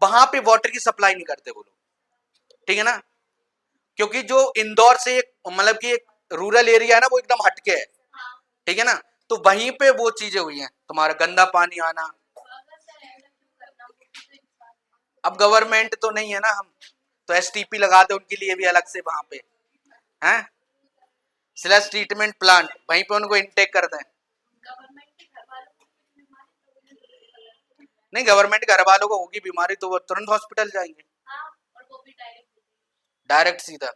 वहां पे वाटर की सप्लाई नहीं करते वो लोग, ठीक है ना, क्योंकि जो इंदौर से मतलब कि एक रूरल एरिया है ना, वो एकदम हटके है, ठीक है ना, तो वहीं पे वो चीजें हुई हैं, तुम्हारा गंदा पानी आना। अब गवर्नमेंट तो नहीं है ना, हम तो एसटीपी लगाते उनके लिए भी अलग से वहां पे हैं, स्लश ट्रीटमेंट प्लांट, वहीं पे उनको इनटेक करते हैं। नहीं, गवर्नमेंट घर वालों को होगी बीमारी तो वो तुरंत हॉस्पिटल जाएंगे, डायरेक्ट सीधा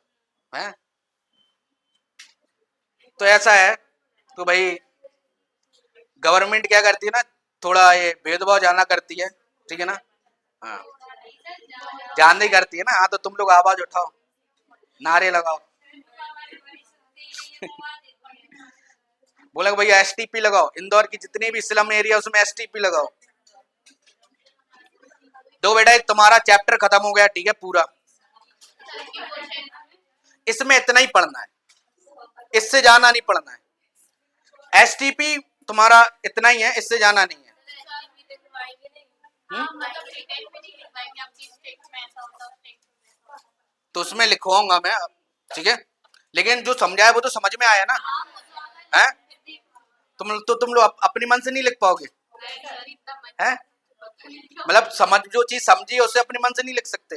है। तो ऐसा है, तो भाई गवर्नमेंट क्या करती है ना, थोड़ा ये भेदभाव जाना करती है, ठीक है ना, हाँ जान नहीं करती है ना। हाँ तो तुम लोग आवाज उठाओ, नारे लगाओ, बोला भैया एसटीपी लगाओ, इंदौर की जितनी भी स्लम एरिया उसमें एसटीपी लगाओ। दो बेटा, एक तुम्हारा चैप्टर खत्म हो गया, ठीक है, पूरा इसमें इतना ही पढ़ना है, इससे जाना नहीं पढ़ना है। एसटीपी तुम्हारा इतना ही है, इससे जाना नहीं है। तो उसमें लिखवाऊंगा मैं, ठीक है, लेकिन जो समझाया वो तो समझ में आया ना, है तुम लोग अपनी मन से नहीं लिख पाओगे, हैं मतलब समझ, जो चीज समझी है उसे अपने मन से नहीं लिख सकते।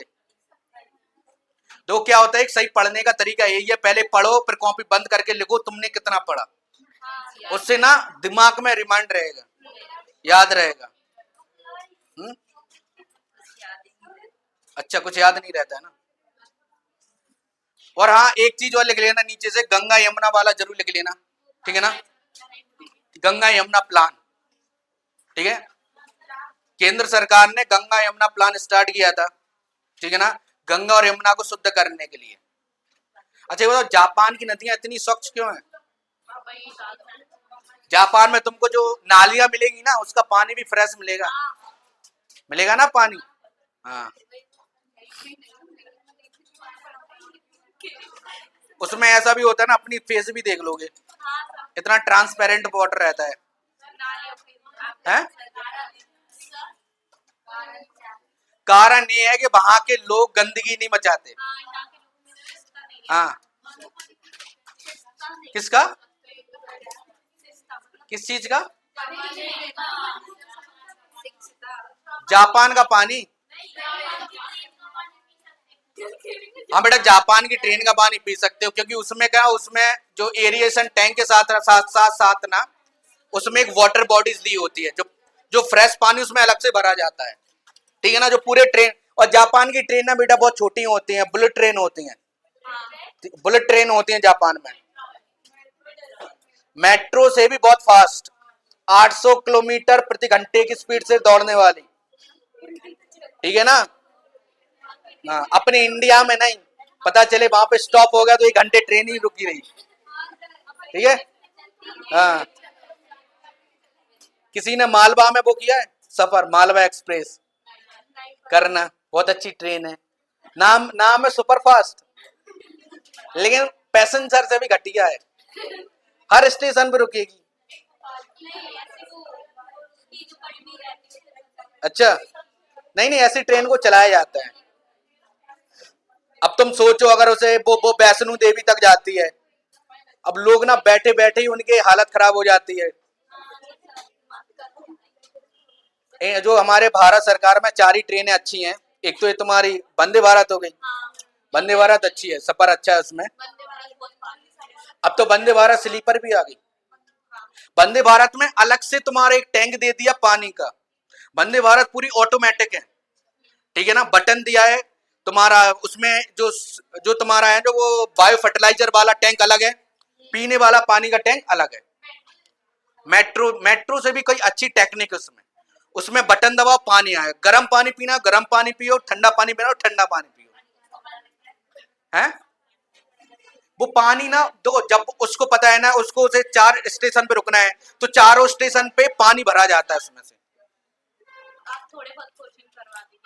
तो क्या होता है, एक सही पढ़ने का तरीका यही है, पहले पढ़ो फिर कॉपी बंद करके लिखो तुमने कितना पढ़ा, उससे ना दिमाग में रिमाइंड रहेगा, याद रहेगा। अच्छा, कुछ याद नहीं रहता है ना। और हाँ, एक चीज और लिख लेना नीचे से, गंगा यमुना वाला जरूर लिख लेना, ठीक है ना, गंगा यमुना प्लान, ठीक है, केंद्र सरकार ने गंगा यमुना प्लान स्टार्ट किया था, ठीक है ना, गंगा और यमुना को शुद्ध करने के लिए। अच्छा बताओ, जापान की नदियां इतनी स्वच्छ क्यों हैं? जापान में तुमको जो नालियां मिलेगी ना, उसका पानी भी फ्रेश मिलेगा, मिलेगा ना पानी, हाँ उसमें ऐसा भी होता है ना, अपनी फेस भी देख लोगे, इतना ट्रांसपेरेंट वाटर रहता है, हैं? कारण ये है कि वहां के लोग गंदगी नहीं मचाते। हाँ, किसका, किस चीज का? जापान का पानी? हाँ बेटा, जापान की ट्रेन का पानी पी सकते हो, क्योंकि उसमें क्या, उसमें जो एरिएशन टैंक के साथ साथ साथ साथ ना, उसमें एक वाटर बॉडीज दी होती है, जो जो फ्रेश पानी उसमें अलग से भरा जाता है, ठीक है ना, जो पूरे ट्रेन, और जापान की ट्रेन ना बेटा बहुत छोटी होती हैं, बुलेट ट्रेन होती हैं, बुलेट ट्रेन होती हैं जापान में, मेट्रो से भी बहुत फास्ट, 800 किलोमीटर प्रति घंटे की स्पीड से दौड़ने वाली, ठीक है ना, हाँ, अपने इंडिया में नहीं, पता चले वहां पे स्टॉप हो गया तो 1 घंटे ट्रेन ही रुकी रही, ठीक है, हाँ किसी ने मालवा में वो किया है सफर, मालवा एक्सप्रेस करना, बहुत अच्छी ट्रेन है, नाम नाम है सुपर फास्ट, लेकिन पैसेंजर से भी घटिया है, हर स्टेशन पे रुकेगी। अच्छा, नहीं नहीं, ऐसी ट्रेन को चलाया जाता है। अब तुम सोचो, अगर उसे वो वैष्णो देवी तक जाती है, अब लोग ना बैठे बैठे ही उनकी हालत खराब हो जाती है। जो हमारे भारत सरकार में 4 ही ट्रेनें अच्छी हैं, एक तो ये तुम्हारी वंदे भारत हो गई, वंदे भारत अच्छी है, सफर अच्छा है उसमें। अब तो वंदे भारत स्लीपर भी आ गई, वंदे भारत में अलग से तुम्हारा एक टैंक दे दिया पानी का, वंदे भारत पूरी ऑटोमेटिक है, ठीक है ना, बटन दिया है तुम्हारा, उसमें जो जो तुम्हारा है, जो वो बायो फर्टिलाइजर वाला टैंक अलग है, पीने वाला पानी का टैंक अलग है। मेट्रो मेट्रो से भी कोई अच्छी टेक्निक उसमें, उसमें बटन दबाओ पानी आए, गर्म पानी पीना गर्म पानी पियो, ठंडा पानी पीना ठंडा पानी पियो, है वो पानी ना, देखो जब उसको पता है ना, उसको उसे 4 स्टेशन पे रुकना है, तो चारों स्टेशन पे पानी भरा जाता है उसमें से। आप थोड़े बहुत क्वेश्चन करवा दीजिए,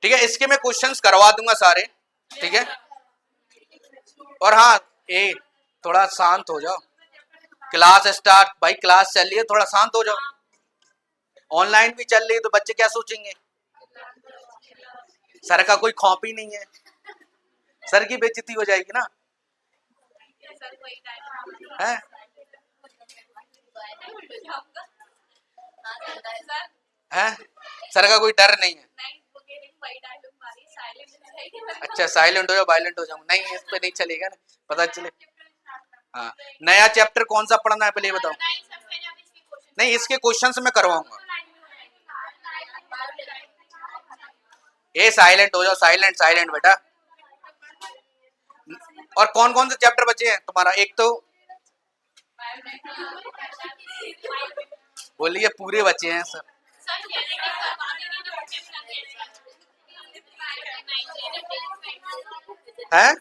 ठीक है, इसके मैं क्वेश्चंस करवा दूंगा सारे, ठीक है, और हाँ थोड़ा शांत हो जाओ, क्लास स्टार्ट, भाई क्लास चल रही है, थोड़ा शांत हो जाओ। ऑनलाइन भी चल रही है तो बच्चे क्या सोचेंगे, सर का कोई खौफ ही नहीं है, सर की बेइज्जती हो जाएगी ना, है? हैं? सर का कोई डर नहीं है। अच्छा साइलेंट हो जाओ वायलेंट हो जाऊं, नहीं इस पे नहीं चलेगा ना, पता चले। हाँ नया चैप्टर कौन सा पढ़ना है पहले ये बताओ। नहीं इसके क्वेश्चन मैं करवाऊंगा। ए साइलेंट हो जाओ, साइलेंट साइलेंट बेटा। और कौन कौन से चैप्टर बचे हैं तुम्हारा? एक तो बोलिए पूरे बचे हैं सर। हैं?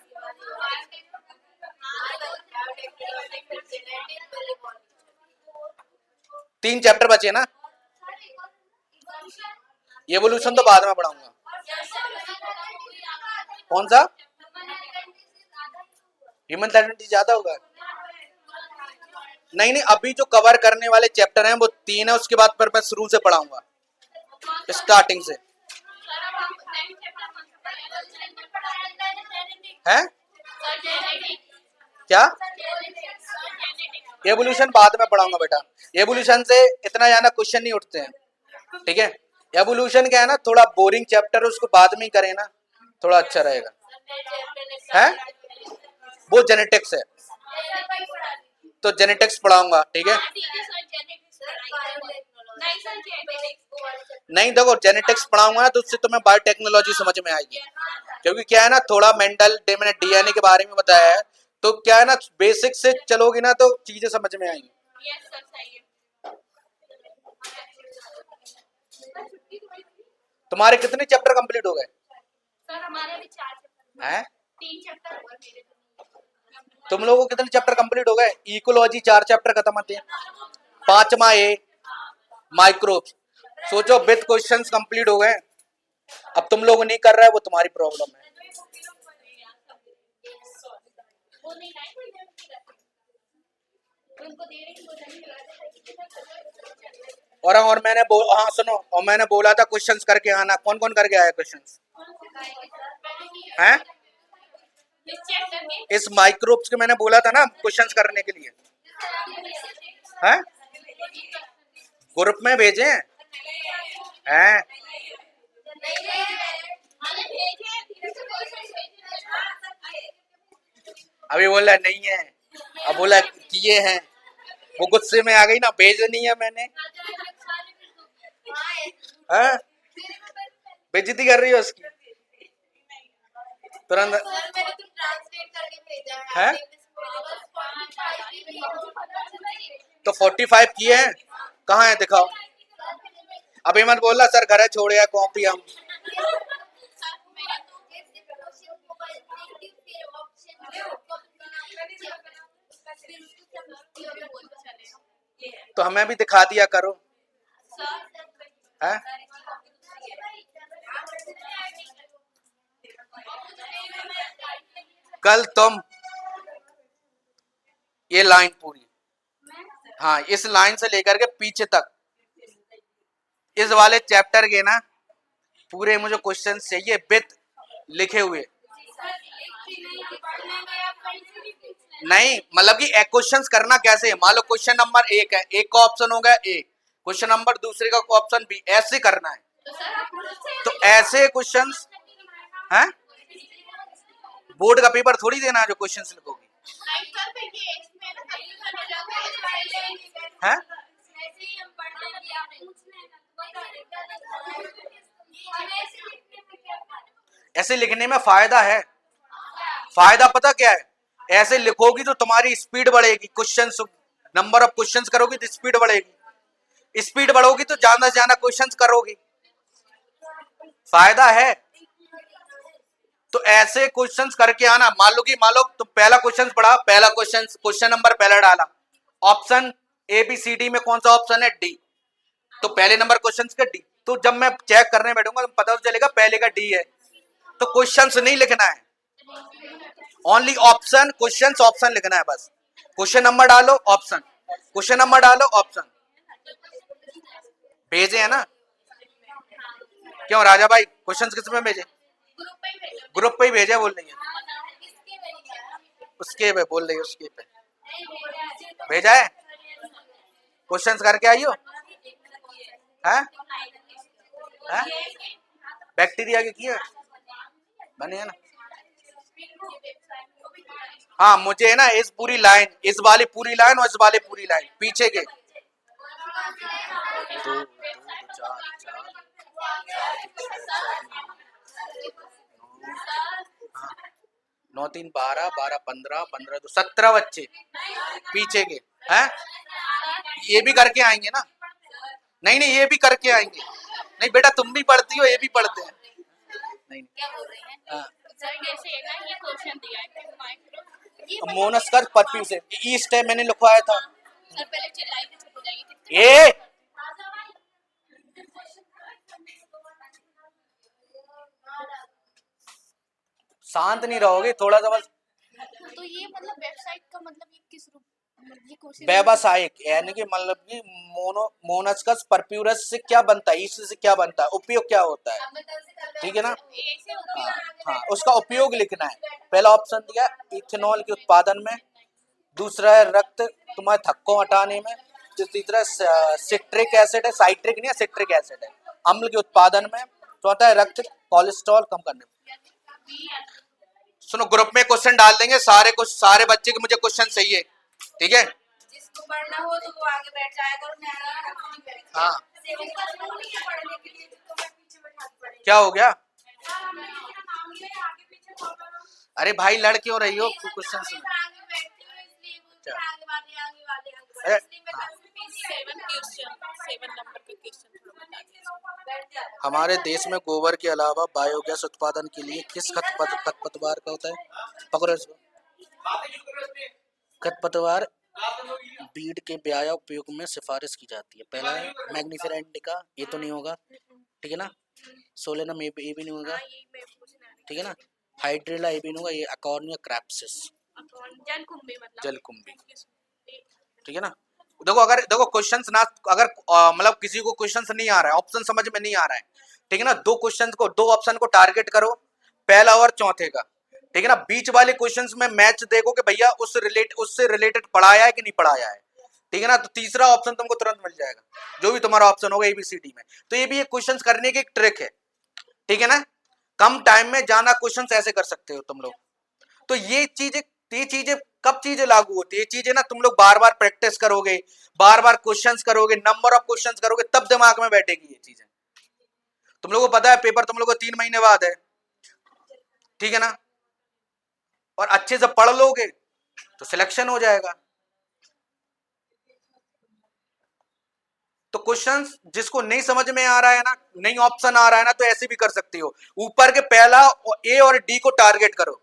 3 चैप्टर बचे ना। एवोल्यूशन तो बाद में पढ़ाऊंगा। कौन सा? ह्यूमन आइडेंटिटी ज्यादा होगा? नहीं नहीं अभी जो कवर करने वाले चैप्टर हैं वो 3 है, उसके बाद पर मैं शुरू से पढ़ाऊंगा स्टार्टिंग से। हैं? क्या? एवोल्यूशन बाद में पढ़ाऊंगा बेटा। एवोल्यूशन से इतना ज्यादा क्वेश्चन नहीं उठते हैं, ठीक है। एवोल्यूशन क्या है ना, थोड़ा बोरिंग चैप्टर है, उसको बाद में ही करें ना थोड़ा अच्छा रहेगा। है वो जेनेटिक्स है, तो जेनेटिक्स पढ़ाऊंगा, ठीक है। नहीं देखो जेनेटिक्स पढ़ाऊंगा ना तो उससे तुम्हें बायोटेक्नोलॉजी समझ में आएगी, क्योंकि क्या है ना थोड़ा मेंटल मैंने डीएनए के बारे में बताया है, तो क्या है ना बेसिक से चलोगी ना तो चीजें समझ में आएंगी। तुम्हारे कितने चैप्टर कंप्लीट हो गए? सर हमारे अभी 4 चैप्टर हैं? 3 चैप्टर हुए मेरे तो। तुम लोगों को कितने चैप्टर कंप्लीट हो गए? इकोलॉजी 4 चैप्टर खत्म होते हैं, 5वां ए माइक्रोब्स। सोचो विद क्वेश्चंस कंप्लीट हो गए। अब तुम लोग नहीं कर रहे है वो तुम्हारी प्रॉब्लम है। और मैंने हाँ सुनो, और मैंने बोला था क्वेश्चंस करके आना। कौन कौन करके आया क्वेश्चंस? हैं? इस माइक्रोब्स के मैंने बोला था ना क्वेश्चंस करने के लिए। हैं? ग्रुप में भेजे हैं? अभी बोला नहीं है, अब बोला किए हैं, वो गुस्से में आ गई ना, भेज नहीं है मैंने। हाँ बेइज्जती कर रही हो उसकी तुरंत। है तो 45 किए हैं, कहाँ है दिखाओ। अभी मत बोलना सर घर है छोड़ गया कॉपी हम। तो हमें भी दिखा दिया करो। है? कल तुम ये लाइन पूरी, हाँ इस लाइन से लेकर के पीछे तक इस वाले चैप्टर के ना पूरे मुझे क्वेश्चन चाहिए विद लिखे हुए। नहीं मतलब कि क्वेश्चंस करना कैसे, मान लो क्वेश्चन नंबर 1 है, एक का ऑप्शन होगा ए, क्वेश्चन नंबर दूसरे का ऑप्शन बी, ऐसे करना है। तो ऐसे क्वेश्चंस हैं, बोर्ड का पेपर थोड़ी देना है जो क्वेश्चंस लिखोगी। हैं? ऐसे लिखने में फायदा है। फायदा पता क्या है? ऐसे लिखोगी तो तुम्हारी स्पीड बढ़ेगी, क्वेश्चंस नंबर ऑफ क्वेश्चंस करोगी तो स्पीड बढ़ेगी, स्पीड बढ़ोगी तो ज्यादा से ज्यादा क्वेश्चंस करोगी, फायदा है। तो ऐसे क्वेश्चंस करके आना। मान लो तुम पहला क्वेश्चन पढ़ा, पहला क्वेश्चन नंबर पहला डाला, option A B C D में कौन सा ऑप्शन है? डी। तो पहले नंबर क्वेश्चन का डी, तो जब मैं चेक करने बैठूंगा तो पता तो चलेगा पहले का डी है। तो क्वेश्चंस नहीं लिखना है, ओनली ऑप्शन, क्वेश्चंस ऑप्शन लिखना है बस। क्वेश्चन नंबर डालो ऑप्शन, क्वेश्चन नंबर डालो ऑप्शन, भेजे हैं ना? क्यों राजा भाई क्वेश्चंस किस में भेजे? ग्रुप पे ही भेजो। ग्रुप पे ही भेजे बोल रही है, इसके में नहीं आया। उसके पे बोल रही है, उसके पे नहीं भेजा है। भेजा है। क्वेश्चंस करके आई हो? हैं? हैं? बैक्टीरिया के किए बने हैं ना? हाँ मुझे है ना इस पूरी लाइन, इस वाली पूरी लाइन और इस वाली पूरी लाइन पीछे के दो दो चार चार नौ तीन 12 12 15 15 तो 17 बच्चे पीछे के हैं। ये भी करके आएंगे ना? नहीं नहीं ये भी करके आएंगे। नहीं बेटा तुम भी पढ़ती हो, ये भी पढ़ते हैं। नहीं क्या बोल रही हैं? हाँ। सर जैसे है ना ये क्वेश्चन दिया है माइक्रो मोनस्कर परफ्यूम से ईस्ट है मैंने लिखवाया था। सर पहले चिल्लाई तो चुप हो जाइए। ये शांत नहीं रहोगे थोड़ा सा बस। तो ये मतलब वेबसाइट का मतलब ये किस रूप मतलब ये क्वेश्चन व्यावसायिक यानी कि मतलब कि मोनस्कस परफ्यूरस से क्या बनता है, ईस्ट से क्या बनता है, उपयोग क्या होता है, ठीक है ना? ऐसे होता हाँ, है। हाँ उसका उपयोग लिखना है। पहला ऑप्शन दिया इथेनॉल के उत्पादन में, दूसरा है रक्त तुम्हारे थक्कों हटाने में, जो तीसरा सिट्रिक एसिड है, साइट्रिक नहीं है सिट्रिक एसिड है, अम्ल के उत्पादन में, चौथा है रक्त कोलेस्ट्रॉल कम करने में। सुनो ग्रुप में क्वेश्चन डाल देंगे सारे बच्चे के मुझे क्वेश्चन चाहिए, ठीक है? जिसको पढ़ना हो तो वो आगे बैठ जाएगा और मैं हाँ सेवन का रूल नहीं है पढ़ने के लिए तो मैं पीछे बैठा पड़ेगी। क्या हो गया? नाम ले आगे पीछे होगा। अरे भाई लड़ क्यों रही हो क्वेश्चन से? आगे बैठती हूँ इसलिए वो क्या? आगे वाले अरे, इसलिए मैं सेवन नंबर के क्वेश्चन थोड़ा बता दीजिए। हमारे देश में गोबर के अलावा बायोगैस उत्पादन के लिए किस खरपतवार का होता है? पकड़ो इसको। खरपतवार बीड के ब्याया उपयोग में सिफारिश की जाती है। पहला है मैग्नीफेरा इंडिका, ये तो नहीं होगा, ठीक है ना? सोलेनम ये भी नहीं होगा, ठीक है ना? हाइड्रेला ये भी नहीं होगा, ये अकॉर्निया क्रैप्सिस जलकुंभी, ठीक है ना? देखो क्वेश्चंस ना अगर मतलब किसी को क्वेश्चंस नहीं आ रहा है, ऑप्शन समझ में नहीं आ रहा है, ठीक है ना? दो ऑप्शन को टारगेट करो, पहला और चौथे का, ठीक है ना? बीच वाले क्वेश्चंस में मैच देखो कि भैया उससे रिलेटेड पढ़ाया है कि नहीं पढ़ाया है, ठीक है ना? तो तीसरा ऑप्शन तुमको तुरंत मिल जाएगा, जो भी तुम्हारा ऑप्शन होगा एबीसीडी में। तो ये भी एक क्वेश्चंस करने की एक ट्रिक है, ठीक है ना? कम टाइम में ज्यादा क्वेश्चंस ऐसे कर सकते हो तुम लोग। तो ये चीजें कब चीजें लागू होती है? ये चीजें ना तुम लोग बार बार प्रैक्टिस करोगे, बार बार क्वेश्चंस करोगे, नंबर ऑफ क्वेश्चंस करोगे, तब दिमाग में बैठेगी ये चीजें। तुम लोगों को पता है पेपर तुम लोगों को 3 महीने बाद है, ठीक है ना? और अच्छे से पढ़ लोगे तो सिलेक्शन हो जाएगा। तो क्वेश्चंस जिसको नहीं समझ में आ रहा है ना, नहीं ऑप्शन आ रहा है ना, तो ऐसे भी कर सकती हो। ऊपर के पहला ए और डी को टारगेट करो,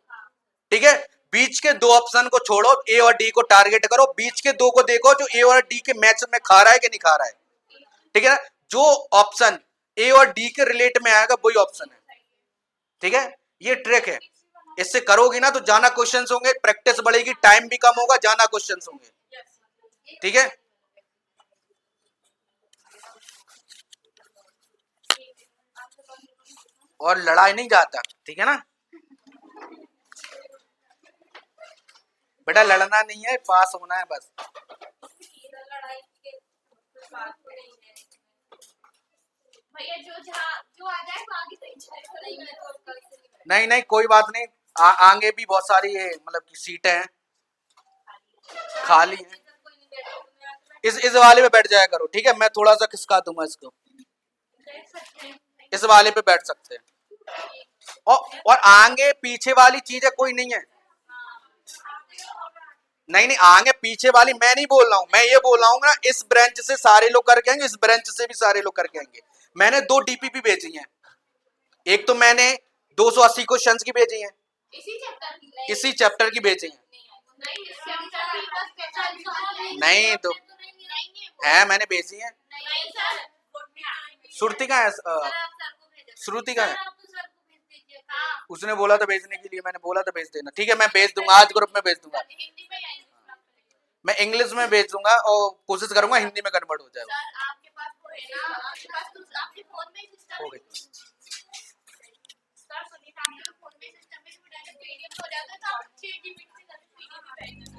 ठीक है? बीच के दो ऑप्शन को छोड़ो, ए और डी को टारगेट करो, बीच के दो को देखो जो ए और डी के मैच में खा रहा है कि नहीं खा रहा है, ठीक है? जो ऑप्शन ए और डी के रिलेट में आएगा वही ऑप्शन है, ठीक है? ये ट्रिक है, इससे करोगी ना तो जाना क्वेश्चंस होंगे, प्रैक्टिस बढ़ेगी, टाइम भी कम होगा, जाना क्वेश्चंस होंगे, ठीक है? और लड़ाई नहीं जाता, ठीक है ना? बेटा लड़ना नहीं है, पास होना है बस। भैया जो आ जाए वो आगे नहीं नहीं कोई बात नहीं, आगे भी बहुत सारी ये मतलब की सीटें हैं खाली हैं, इस वाले पे बैठ जाया करो, ठीक है? मैं थोड़ा सा खिसका दूंगा इसको, इस वाले पे बैठ सकते हैं। और आगे पीछे वाली चीजें कोई नहीं है, नहीं आगे पीछे वाली मैं नहीं बोल रहा हूं, मैं ये बोल रहा हूँ ना इस ब्रांच से सारे लोग करके आएंगे, इस ब्रांच से भी सारे लोग करके आएंगे। मैंने 2 डीपीपी भेजी हैं, एक तो मैंने 280 क्वेश्चंस की भेजी हैं, इसी चैप्टर की भेजी हैं। नहीं तो है मैंने भेजी हैं। श्रुति का है, श्रुति का है, उसने बोला था भेजने के लिए, मैंने बोला था भेज देना, ठीक है? मैं भेज दूंगा, आज ग्रुप में भेज दूंगा, मैं इंग्लिश में भेज दूंगा और कोशिश करूंगा हिंदी में कन्वर्ट हो जाए।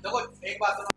देखो एक बात सुनो